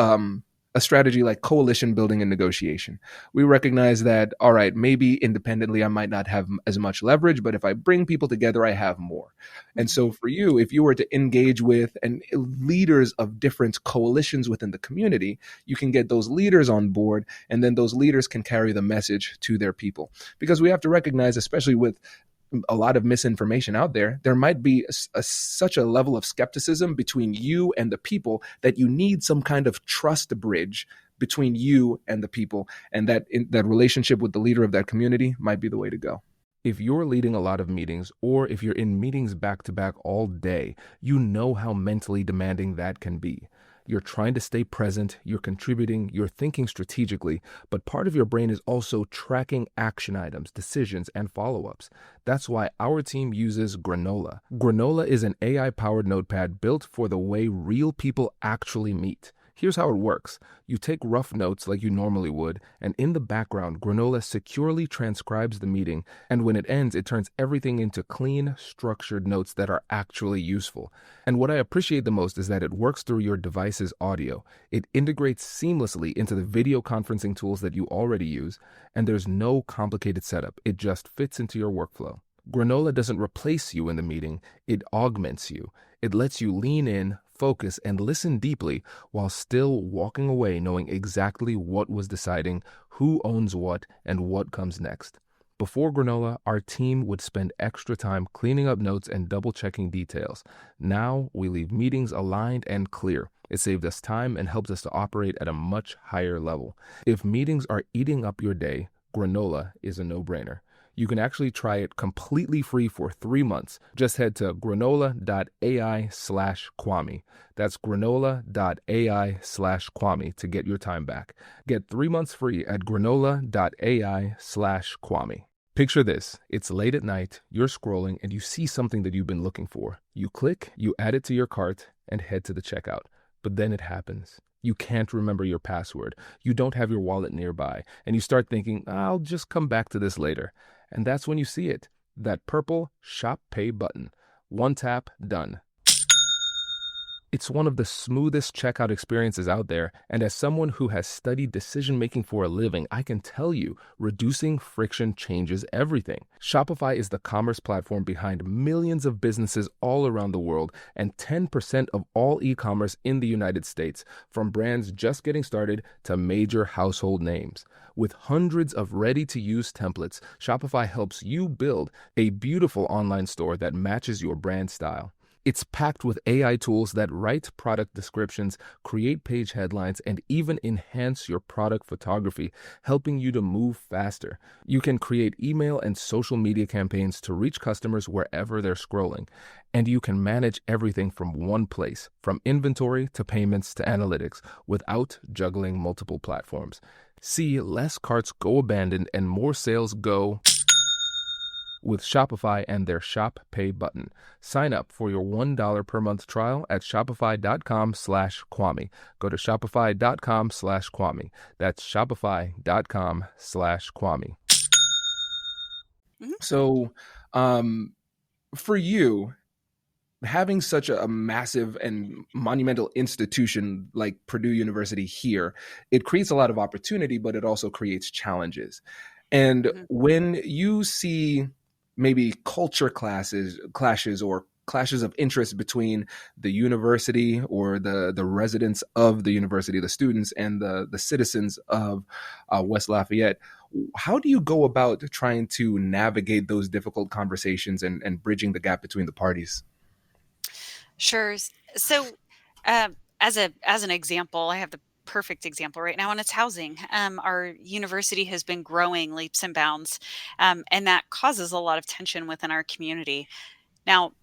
S3: a strategy like coalition building and negotiation. We recognize that, all right, maybe independently I might not have as much leverage, but if I bring people together, I have more. And so for you, if you were to engage with leaders of different coalitions within the community, you can get those leaders on board, and then those leaders can carry the message to their people. Because we have to recognize, especially with a lot of misinformation out there, there might be such a level of skepticism between you and the people that you need some kind of trust bridge between you and the people. And that relationship with the leader of that community might be the way to go.
S1: If you're leading a lot of meetings, or if you're in meetings back to back all day, you know how mentally demanding that can be. You're trying to stay present, you're contributing, you're thinking strategically, but part of your brain is also tracking action items, decisions, and follow-ups. That's why our team uses Granola. Granola is an AI-powered notepad built for the way real people actually meet. Here's how it works. You take rough notes like you normally would, and in the background, Granola securely transcribes the meeting, and when it ends, it turns everything into clean, structured notes that are actually useful. And what I appreciate the most is that it works through your device's audio. It integrates seamlessly into the video conferencing tools that you already use, and there's no complicated setup. It just fits into your workflow. Granola doesn't replace you in the meeting, it augments you. It lets you lean in, focus, and listen deeply while still walking away knowing exactly what was deciding, who owns what, and what comes next. Before Granola, our team would spend extra time cleaning up notes and double-checking details. Now, we leave meetings aligned and clear. It saved us time and helps us to operate at a much higher level. If meetings are eating up your day, Granola is a no-brainer. You can actually try it completely free for 3 months. Just head to granola.ai/Kwame. That's granola.ai/Kwame to get your time back. Get 3 months free at granola.ai/Kwame. Picture this. It's late at night, you're scrolling, and you see something that you've been looking for. You click, you add it to your cart, and head to the checkout. But then it happens. You can't remember your password. You don't have your wallet nearby, and you start thinking, I'll just come back to this later. And that's when you see it, that purple Shop Pay button. One tap, done.
S3: It's one of the smoothest checkout experiences out there, and as someone who has studied decision making for a living, I can tell you, reducing friction changes everything. Shopify is the commerce platform behind millions of businesses all around the world and 10% of all e-commerce in the United States, from brands just getting started to major household names. With hundreds of ready-to-use templates, Shopify helps you build a beautiful online store that matches your brand style. It's packed with AI tools that write product descriptions, create page headlines, and even enhance your product photography, helping you to move faster. You can create email and social media campaigns to reach customers wherever they're scrolling. And you can manage everything from one place, from inventory to payments to analytics, without juggling multiple platforms. See less carts go abandoned and more sales go with Shopify and their Shop Pay button. Sign up for your $1 per month trial at shopify.com/Kwame. Go to shopify.com/Kwame. That's shopify.com/Kwame. So, for you, having such a massive and monumental institution like Purdue University here, it creates a lot of opportunity, but it also creates challenges. And when you see maybe culture clashes or clashes of interest between the university or the residents of the university, the students, and the citizens of West Lafayette, how do you go about trying to navigate those difficult conversations and bridging the gap between the parties?
S4: Sure. So, as an example, I have the perfect example right now, and it's housing. Our university has been growing leaps and bounds, and that causes a lot of tension within our community. Now,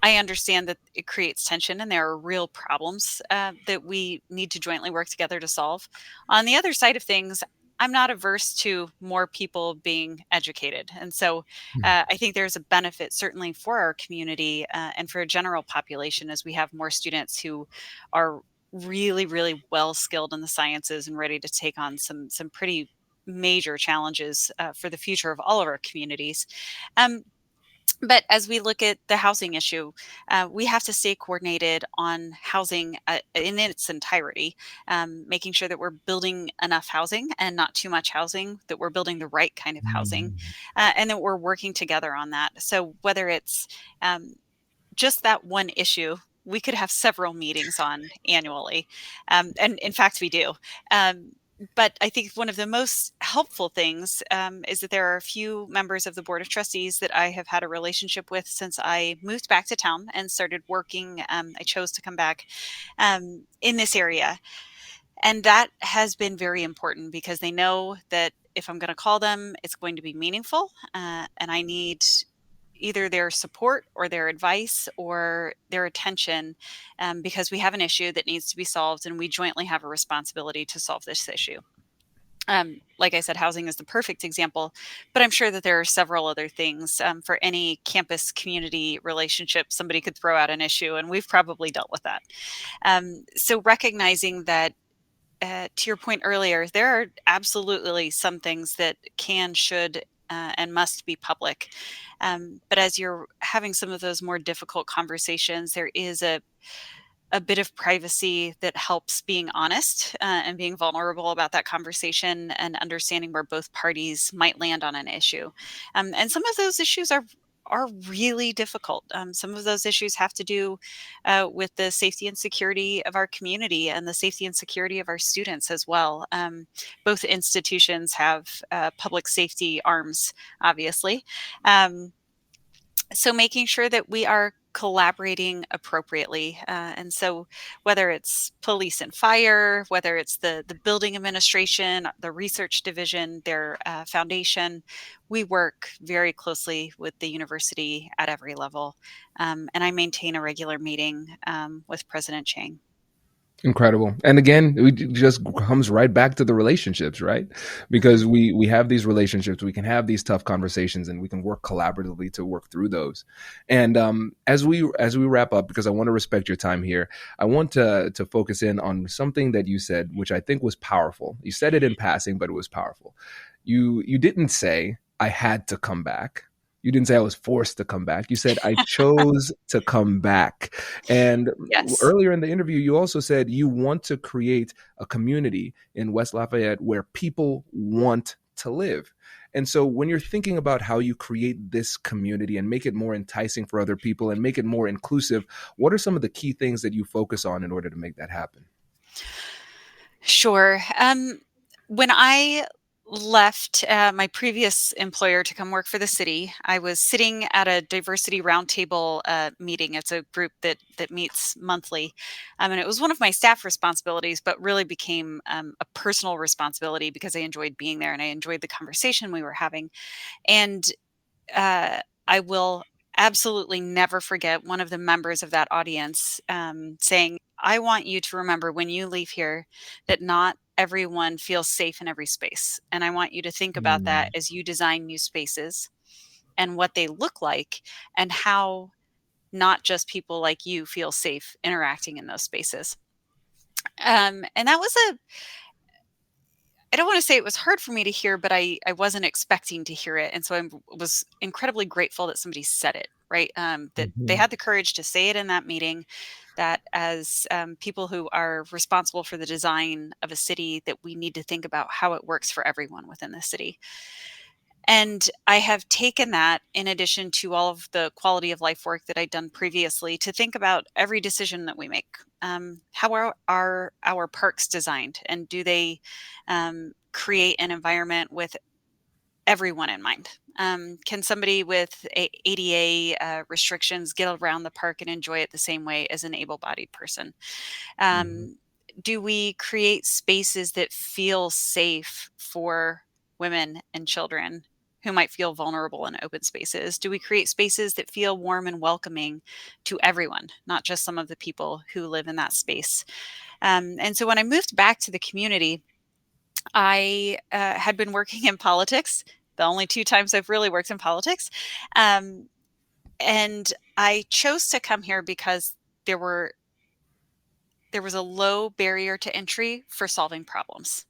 S4: I understand that it creates tension, and there are real problems that we need to jointly work together to solve. On the other side of things, I'm not averse to more people being educated. And so I think there's a benefit certainly for our community and for a general population as we have more students who are really, really well skilled in the sciences and ready to take on some pretty major challenges for the future of all of our communities. But as we look at the housing issue, we have to stay coordinated on housing in its entirety, making sure that we're building enough housing and not too much housing, that we're building the right kind of housing, and that we're working together on that. So whether it's just that one issue, we could have several meetings on annually. And in fact, we do. But I think one of the most helpful things is that there are a few members of the Board of Trustees that I have had a relationship with since I moved back to town and started working. I chose to come back in this area. And that has been very important because they know that if I'm going to call them, it's going to be meaningful. And I need either their support or their advice or their attention because we have an issue that needs to be solved and we jointly have a responsibility to solve this issue. Like I said, housing is the perfect example, but I'm sure that there are several other things for any campus community relationship. Somebody could throw out an issue and we've probably dealt with that. So recognizing that to your point earlier, there are absolutely some things that can, should, and must be public. But as you're having some of those more difficult conversations, there is a bit of privacy that helps being honest and being vulnerable about that conversation and understanding where both parties might land on an issue. And some of those issues are really difficult. Some of those issues have to do with the safety and security of our community and the safety and security of our students as well. Both institutions have public safety arms, obviously. So making sure that we are collaborating appropriately. And so whether it's police and fire, whether it's the building administration, the research division, their foundation, we work very closely with the university at every level. And I maintain a regular meeting with President Chang.
S3: Incredible. And again, it just comes right back to the relationships, right? Because we have these relationships, we can have these tough conversations, and we can work collaboratively to work through those. And as we wrap up, because I want to respect your time here, I want to focus in on something that you said, which I think was powerful. You said it in passing, but it was powerful. You didn't say, I had to come back. You didn't say I was forced to come back. You said I chose to come back. And
S4: Yes.
S3: earlier in the interview, you also said you want to create a community in West Lafayette where people want to live. And so when you're thinking about how you create this community and make it more enticing for other people and make it more inclusive, what are some of the key things that you focus on in order to make that happen?
S4: Sure. When I left my previous employer to come work for the city, I was sitting at a diversity roundtable meeting. It's a group that meets monthly, and it was one of my staff responsibilities, but really became a personal responsibility because I enjoyed being there and I enjoyed the conversation we were having. And I will absolutely never forget one of the members of that audience saying, I want you to remember when you leave here that not everyone feels safe in every space. And I want you to think about that
S3: Mm,
S4: as you design new spaces and what they look like and how not just people like you feel safe interacting in those spaces. And that was I don't want to say it was hard for me to hear, but I wasn't expecting to hear it. And so I was incredibly grateful that somebody said it, right? That they
S3: mhm,
S4: had the courage to say it in that meeting, that as people who are responsible for the design of a city, that we need to think about how it works for everyone within the city. And I have taken that in addition to all of the quality of life work that I'd done previously to think about every decision that we make. How are our parks designed? And do they create an environment with everyone in mind? Can somebody with ADA restrictions get around the park and enjoy it the same way as an able bodied person?
S3: mhm,
S4: Um, do we create spaces that feel safe for women and children who might feel vulnerable in open spaces? Do we create spaces that feel warm and welcoming to everyone, not just some of the people who live in that space? And so when I moved back to the community, I had been working in politics. The only two times I've really worked in politics. Um, and I chose to come here because there were there was a low barrier to entry for solving problems.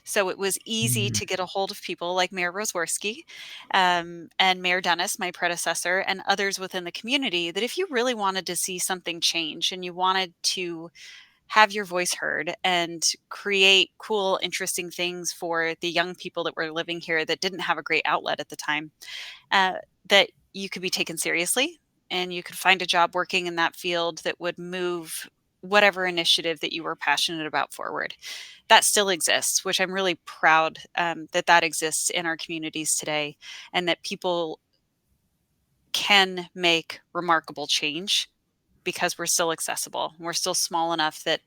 S4: So it was easy
S3: mhm.
S4: to get a hold of people like Mayor Roswarski and Mayor Dennis, my predecessor, and others within the community that if you really wanted to see something change and you wanted to have your voice heard and create cool, interesting things for the young people that were living here that didn't have a great outlet at the time, uh, that you could be taken seriously and you could find a job working in that field that would move whatever initiative that you were passionate about forward. That still exists, which I'm really proud that that exists in our communities today, and that people can make remarkable change because we're still accessible. We're still small enough that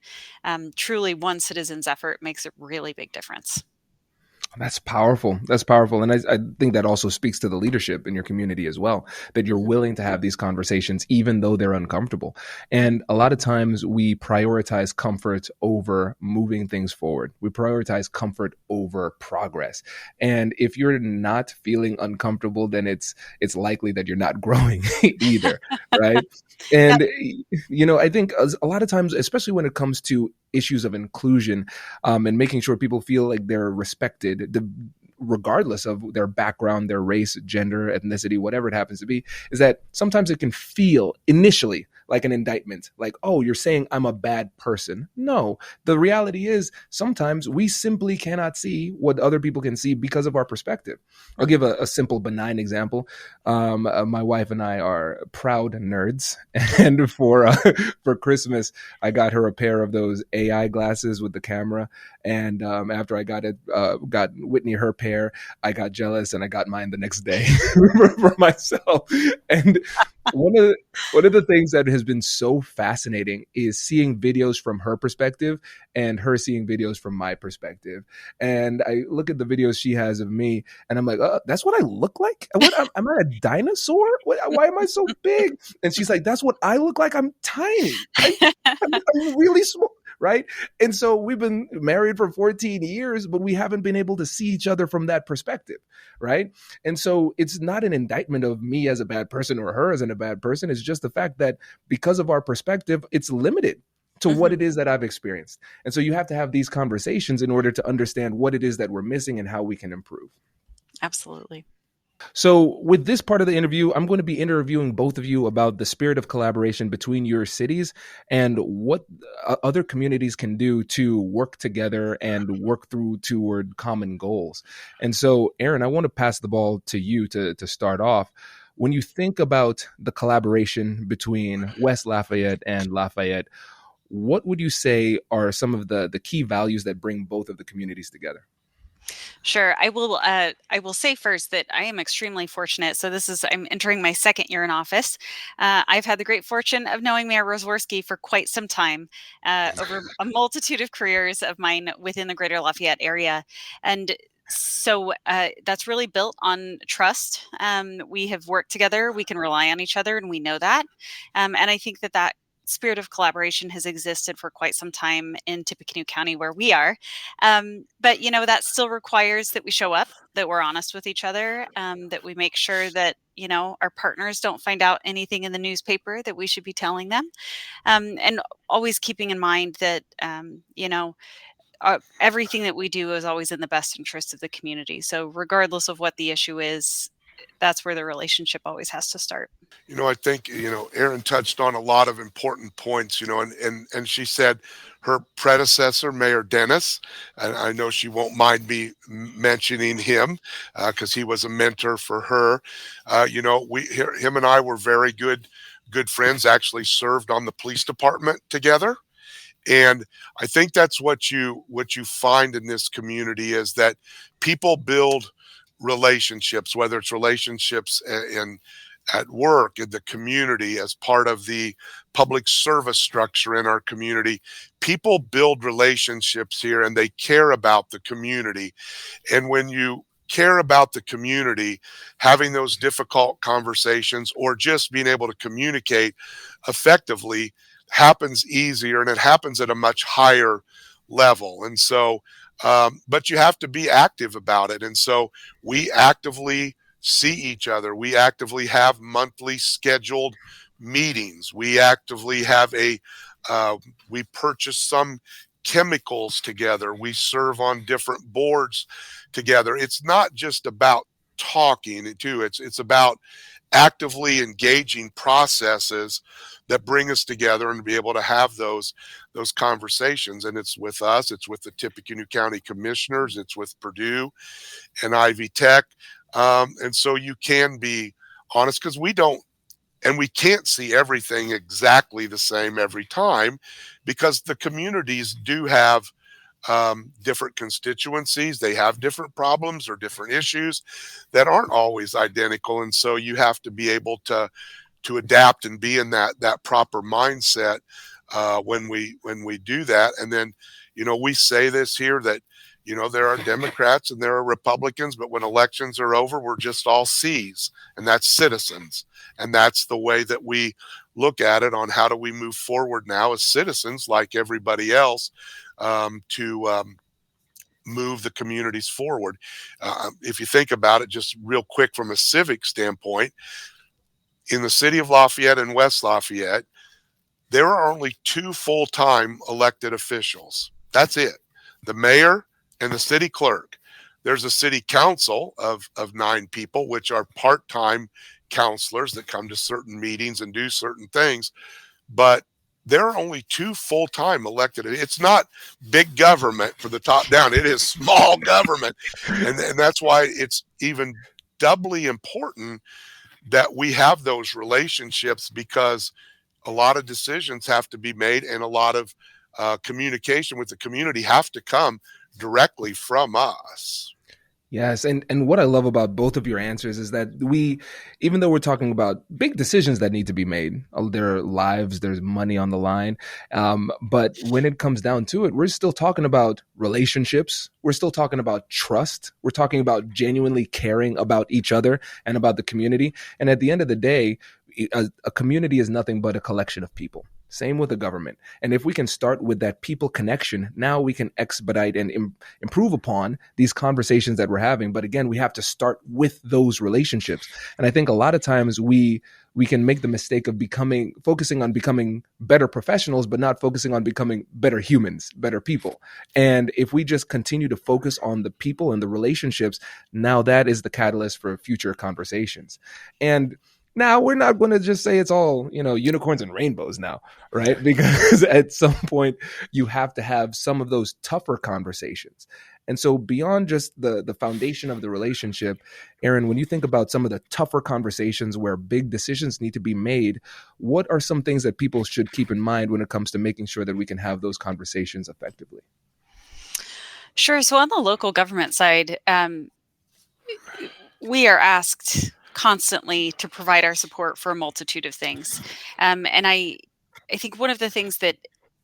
S4: truly one citizen's effort makes a really big difference.
S3: That's powerful. That's powerful. And I think that also speaks to the leadership in your community as well, that you're
S4: Mhm.
S3: willing to have these conversations, even though they're uncomfortable. And a lot of times we prioritize comfort over moving things forward. We prioritize comfort over progress. And if you're not feeling uncomfortable, then it's likely that you're not growing either. Right.
S4: Yep.
S3: And, I think a lot of times, especially when it comes to issues of inclusion, and making sure people feel like they're respected, regardless of their background, their race, gender, ethnicity, whatever it happens to be, is that sometimes it can feel initially like an indictment, like, oh, you're saying I'm a bad person. No, the reality is sometimes we simply cannot see what other people can see because of our perspective. I'll give a simple, benign example. My wife and I are proud nerds, and for Christmas, I got her a pair of those AI glasses with the camera. And after I got Whitney her pair, I got jealous and I got mine the next day for myself. And one of the, one of the things that has been so fascinating is seeing videos from her perspective and her seeing videos from my perspective. And I look at the videos she has of me, and I'm like, "That's what I look like. What am I, a dinosaur? Why am I so big?" And she's like, "That's what I look like. I'm tiny. I'm really small." Right. And so we've been married for 14 years, but we haven't been able to see each other from that perspective. Right. And so it's not an indictment of me as a bad person or her as a bad person. It's just the fact that because of our perspective, it's limited to what
S4: Mhm.
S3: it is that I've experienced. And so you have to have these conversations in order to understand what it is that we're missing and how we can improve.
S4: Absolutely.
S3: So, with this part of the interview, I'm going to be interviewing both of you about the spirit of collaboration between your cities and what other communities can do to work together and work through toward common goals. And so, Erin, I want to pass the ball to you to start off. When you think about the collaboration between West Lafayette and Lafayette, what would you say are some of the key values that bring both of the communities together?
S4: Sure. I will. I will say first that I am extremely fortunate. So I'm entering my second year in office. I've had the great fortune of knowing Mayor Roswarski for quite some time, over a multitude of careers of mine within the greater Lafayette area, and so that's really built on trust. We have worked together. We can rely on each other, and we know that. And I think that spirit of collaboration has existed for quite some time in Tippecanoe County where we are. But, that still requires that we show up, that we're honest with each other, that we make sure that, our partners don't find out anything in the newspaper that we should be telling them. And always keeping in mind that, everything that we do is always in the best interest of the community. So regardless of what the issue is, that's where the relationship always has to start.
S2: I think, Erin touched on a lot of important points, and she said her predecessor, Mayor Dennis, and I know she won't mind me mentioning him because he was a mentor for her. Him and I were very good friends, actually served on the police department together. And I think that's what you find in this community is that people build relationships, whether it's relationships in at work, in the community, as part of the public service structure in our community. People build relationships here and they care about the community. And when you care about the community, having those difficult conversations or just being able to communicate effectively happens easier, and it happens at a much higher level. And so, but you have to be active about it. And so we actively see each other. We actively have monthly scheduled meetings. We actively have we purchase some chemicals together. We serve on different boards together. It's not just about talking too. It's about actively engaging processes that bring us together and be able to have those conversations. And it's with us, it's with the Tippecanoe County Commissioners, it's with Purdue and Ivy Tech. And so you can be honest because we can't see everything exactly the same every time because the communities do have different constituencies. They have different problems or different issues that aren't always identical. And so you have to be able to adapt and be in that proper mindset when we do that. And then, we say this here that, there are Democrats and there are Republicans, but when elections are over, we're just all C's, and that's citizens. And that's the way that we look at it on how do we move forward now as citizens, like everybody else, to move the communities forward. If you think about it, just real quick from a civic standpoint, in the city of Lafayette and West Lafayette, there are only two full-time elected officials. That's it. The mayor and the city clerk. There's a city council of 9 people, which are part-time counselors that come to certain meetings and do certain things. But there are only 2 full-time elected. It's not big government for the top down. It is small government. And that's why it's even doubly important that we have those relationships, because a lot of decisions have to be made and a lot of communication with the community have to come directly from us.
S3: Yes. And what I love about both of your answers is that even though we're talking about big decisions that need to be made, there are lives, there's money on the line. But when it comes down to it, we're still talking about relationships. We're still talking about trust. We're talking about genuinely caring about each other and about the community. And at the end of the day, a community is nothing but a collection of people. Same with the government. And if we can start with that people connection, now we can expedite and improve upon these conversations that we're having. But again, we have to start with those relationships. And I think a lot of times we can make the mistake of focusing on becoming better professionals, but not focusing on becoming better humans, better people. And if we just continue to focus on the people and the relationships, now that is the catalyst for future conversations. And now we're not going to just say it's all, unicorns and rainbows now, right? Because at some point you have to have some of those tougher conversations. And so beyond just the foundation of the relationship, Erin, when you think about some of the tougher conversations where big decisions need to be made, what are some things that people should keep in mind when it comes to making sure that we can have those conversations effectively?
S4: Sure. So on the local government side, we are asked constantly to provide our support for a multitude of things. And I think one of the things that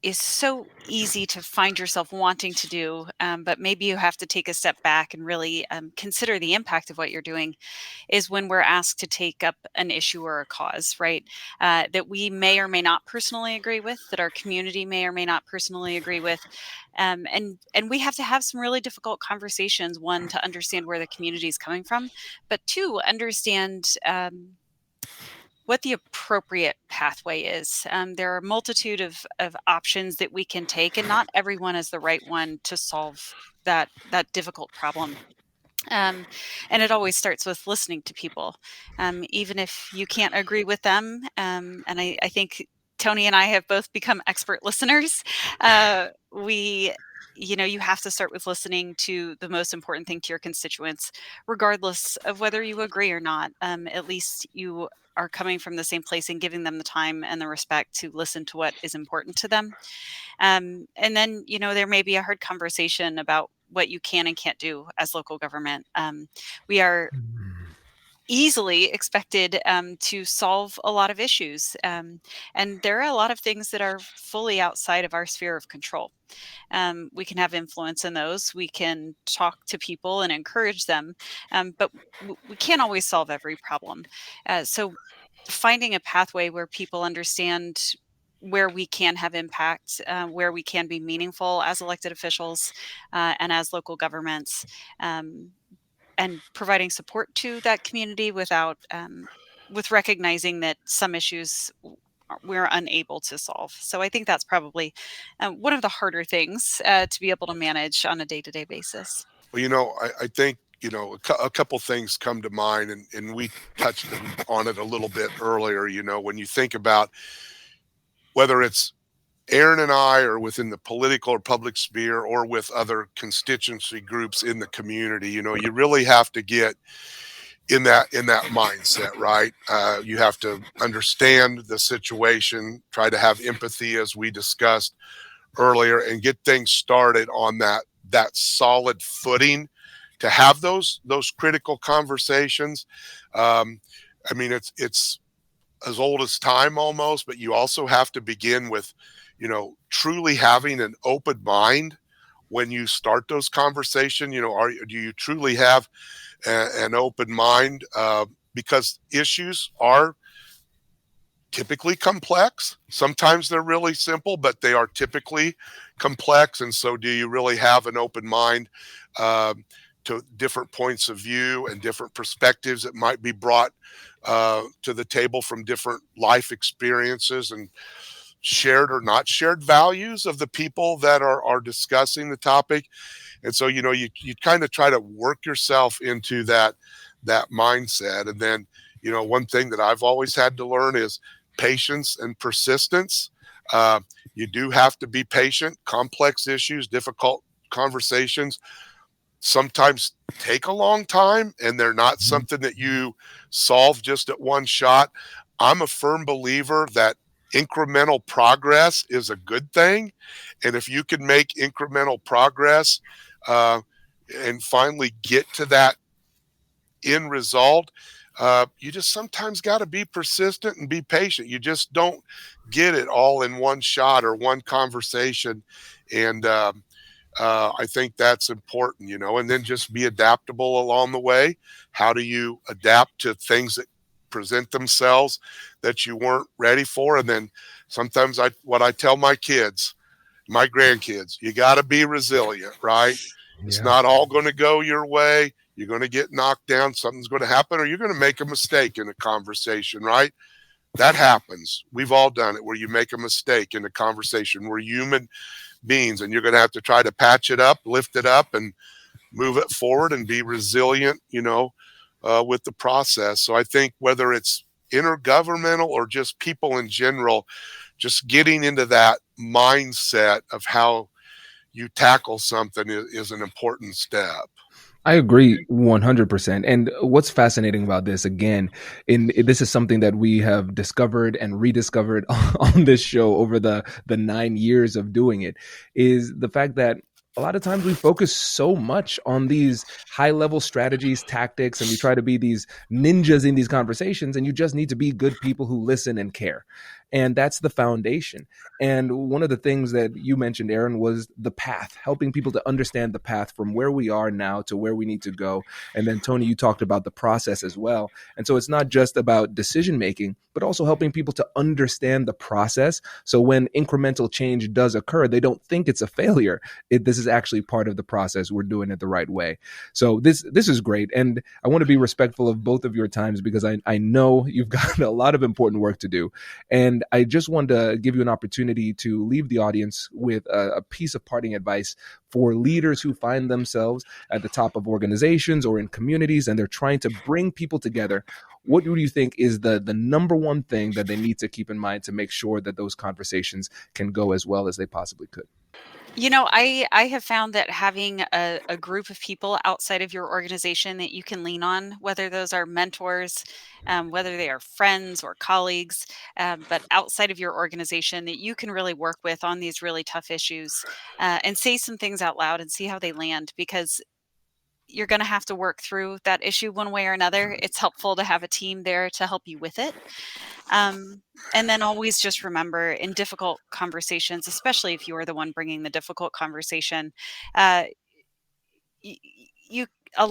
S4: is so easy to find yourself wanting to do, but maybe you have to take a step back and really consider the impact of what you're doing, is when we're asked to take up an issue or a cause, right? That we may or may not personally agree with, that our community may or may not personally agree with. And we have to have some really difficult conversations, one, to understand where the community is coming from, but two, understand what the appropriate pathway is. There are a multitude of options that we can take, and not everyone is the right one to solve that difficult problem. And it always starts with listening to people, even if you can't agree with them. And I think Tony and I have both become expert listeners. You have to start with listening to the most important thing to your constituents, regardless of whether you agree or not. At least you are coming from the same place and giving them the time and the respect to listen to what is important to them. And then, there may be a hard conversation about what you can and can't do as local government. We are easily expected to solve a lot of issues. And there are a lot of things that are fully outside of our sphere of control. We can have influence in those. We can talk to people and encourage them, but we can't always solve every problem. So finding a pathway where people understand where we can have impact, where we can be meaningful as elected officials and as local governments, and providing support to that community with recognizing that some issues we're unable to solve. So I think that's probably one of the harder things to be able to manage on a day-to-day basis.
S2: Well, I think, a couple things come to mind, and we touched on it a little bit earlier. When you think about whether it's Erin and I are within the political or public sphere or with other constituency groups in the community, you really have to get in that mindset, right? You have to understand the situation, try to have empathy, as we discussed earlier, and get things started on that solid footing to have those critical conversations. It's as old as time almost, but you also have to begin with, truly having an open mind when you start those conversations. Do you truly have an open mind? Because issues are typically complex. Sometimes they're really simple, but they are typically complex. And so do you really have an open mind to different points of view and different perspectives that might be brought to the table from different life experiences and shared or not shared values of the people that are discussing the topic? And so, you kind of try to work yourself into that mindset. And then, one thing that I've always had to learn is patience and persistence. You do have to be patient. Complex issues, difficult conversations sometimes take a long time, and they're not something that you solve just at one shot. I'm a firm believer that incremental progress is a good thing. And if you can make incremental progress and finally get to that end result, you just sometimes got to be persistent and be patient. You just don't get it all in one shot or one conversation. And I think that's important, and then just be adaptable along the way. How do you adapt to things that present themselves that you weren't ready for. And then sometimes what I tell my kids, my grandkids, you got to be resilient, right? It's not all going to go your way. You're going to get knocked down. Something's going to happen, or you're going to make a mistake in a conversation, right? That happens. We've all done it, where you make a mistake in a conversation. We're human beings, and you're going to have to try to patch it up, lift it up, and move it forward and be resilient, with the process. So I think whether it's intergovernmental or just people in general, just getting into that mindset of how you tackle something is an important step.
S3: I agree 100%. And what's fascinating about this, again, this is something that we have discovered and rediscovered on this show over the 9 years of doing it, is the fact that a lot of times we focus so much on these high level strategies, tactics, and we try to be these ninjas in these conversations, and you just need to be good people who listen and care. And that's the foundation. And one of the things that you mentioned, Erin, was the path, helping people to understand the path from where we are now to where we need to go. And then, Tony, you talked about the process as well. And so it's not just about decision making, but also helping people to understand the process. So when incremental change does occur, they don't think it's a failure. This is actually part of the process. We're doing it the right way. So this is great. And I want to be respectful of both of your times, because I know you've got a lot of important work to do. And I just want to give you an opportunity to leave the audience with a piece of parting advice for leaders who find themselves at the top of organizations or in communities, and they're trying to bring people together. What do you think is the number one thing that they need to keep in mind to make sure that those conversations can go as well as they possibly could?
S4: I have found that having a group of people outside of your organization that you can lean on, whether those are mentors, whether they are friends or colleagues, but outside of your organization that you can really work with on these really tough issues, and say some things out loud and see how they land, because you're going to have to work through that issue one way or another. It's helpful to have a team there to help you with it. And then always just remember, in difficult conversations, especially if you are the one bringing the difficult conversation, uh, y- you a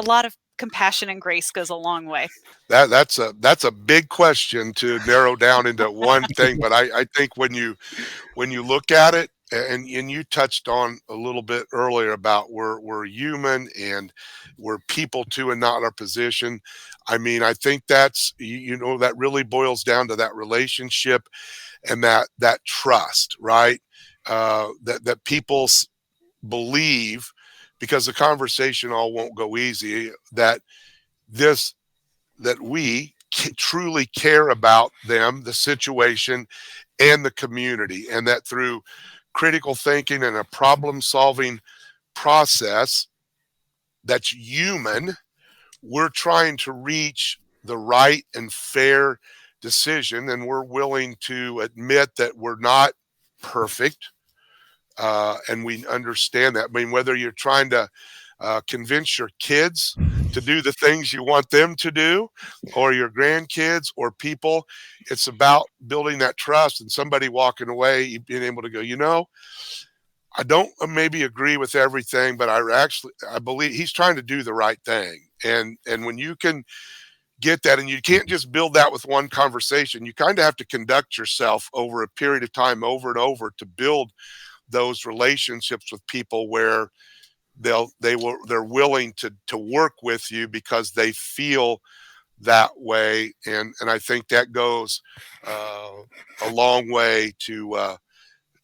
S4: lot of compassion and grace goes a long way.
S2: That's a big question to narrow down into one thing, but I think when you look at it, and you touched on a little bit earlier about we're human and we're people too, and not our position. I mean, I think that's that really boils down to that relationship and that trust, right? That people believe, because the conversation all won't go easy, that we truly care about them, the situation, and the community, and that through critical thinking and a problem-solving process that's human, we're trying to reach the right and fair decision, and we're willing to admit that we're not perfect, and we understand that. I mean, whether you're trying to convince your kids to do the things you want them to do, or your grandkids or people, it's about building that trust and somebody walking away, being able to go, I don't maybe agree with everything, but I believe he's trying to do the right thing. And when you can get that, and you can't just build that with one conversation, you kind of have to conduct yourself over a period of time, over and over, to build those relationships with people where they're willing to work with you because they feel that way. And I think that goes a long way to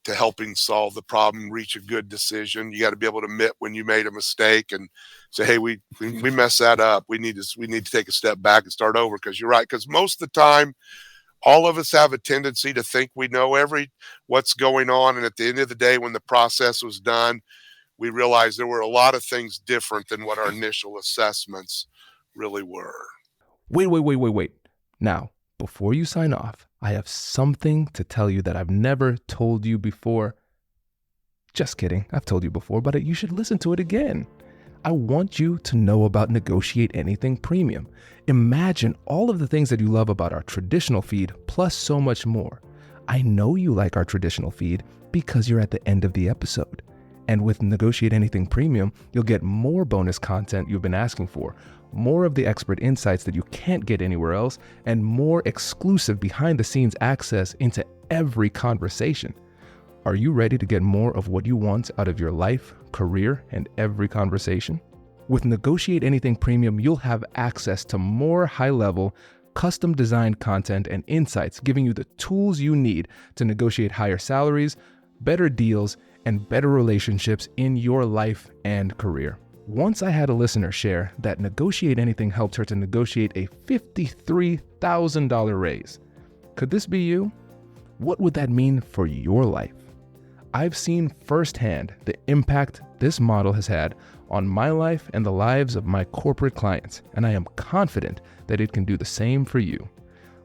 S2: helping solve the problem, reach a good decision. You got to be able to admit when you made a mistake and say, hey, we messed that up. We need to take a step back and start over, because you're right. Because most of the time, all of us have a tendency to think we know what's going on. And at the end of the day, when the process was done, we realized there were a lot of things different than what our initial assessments really were.
S3: Wait. Now, before you sign off, I have something to tell you that I've never told you before. Just kidding. I've told you before, but you should listen to it again. I want you to know about Negotiate Anything Premium. Imagine all of the things that you love about our traditional feed, plus so much more. I know you like our traditional feed because you're at the end of the episode. And with Negotiate Anything Premium, you'll get more bonus content you've been asking for, more of the expert insights that you can't get anywhere else, and more exclusive behind-the-scenes access into every conversation. Are you ready to get more of what you want out of your life, career, and every conversation? With Negotiate Anything Premium, you'll have access to more high-level, custom-designed content and insights, giving you the tools you need to negotiate higher salaries, better deals, and better relationships in your life and career. Once I had a listener share that Negotiate Anything helped her to negotiate a $53,000 raise. Could this be you? What would that mean for your life? I've seen firsthand the impact this model has had on my life and the lives of my corporate clients, and I am confident that it can do the same for you.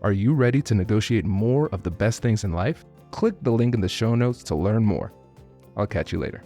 S3: Are you ready to negotiate more of the best things in life? Click the link in the show notes to learn more. I'll catch you later.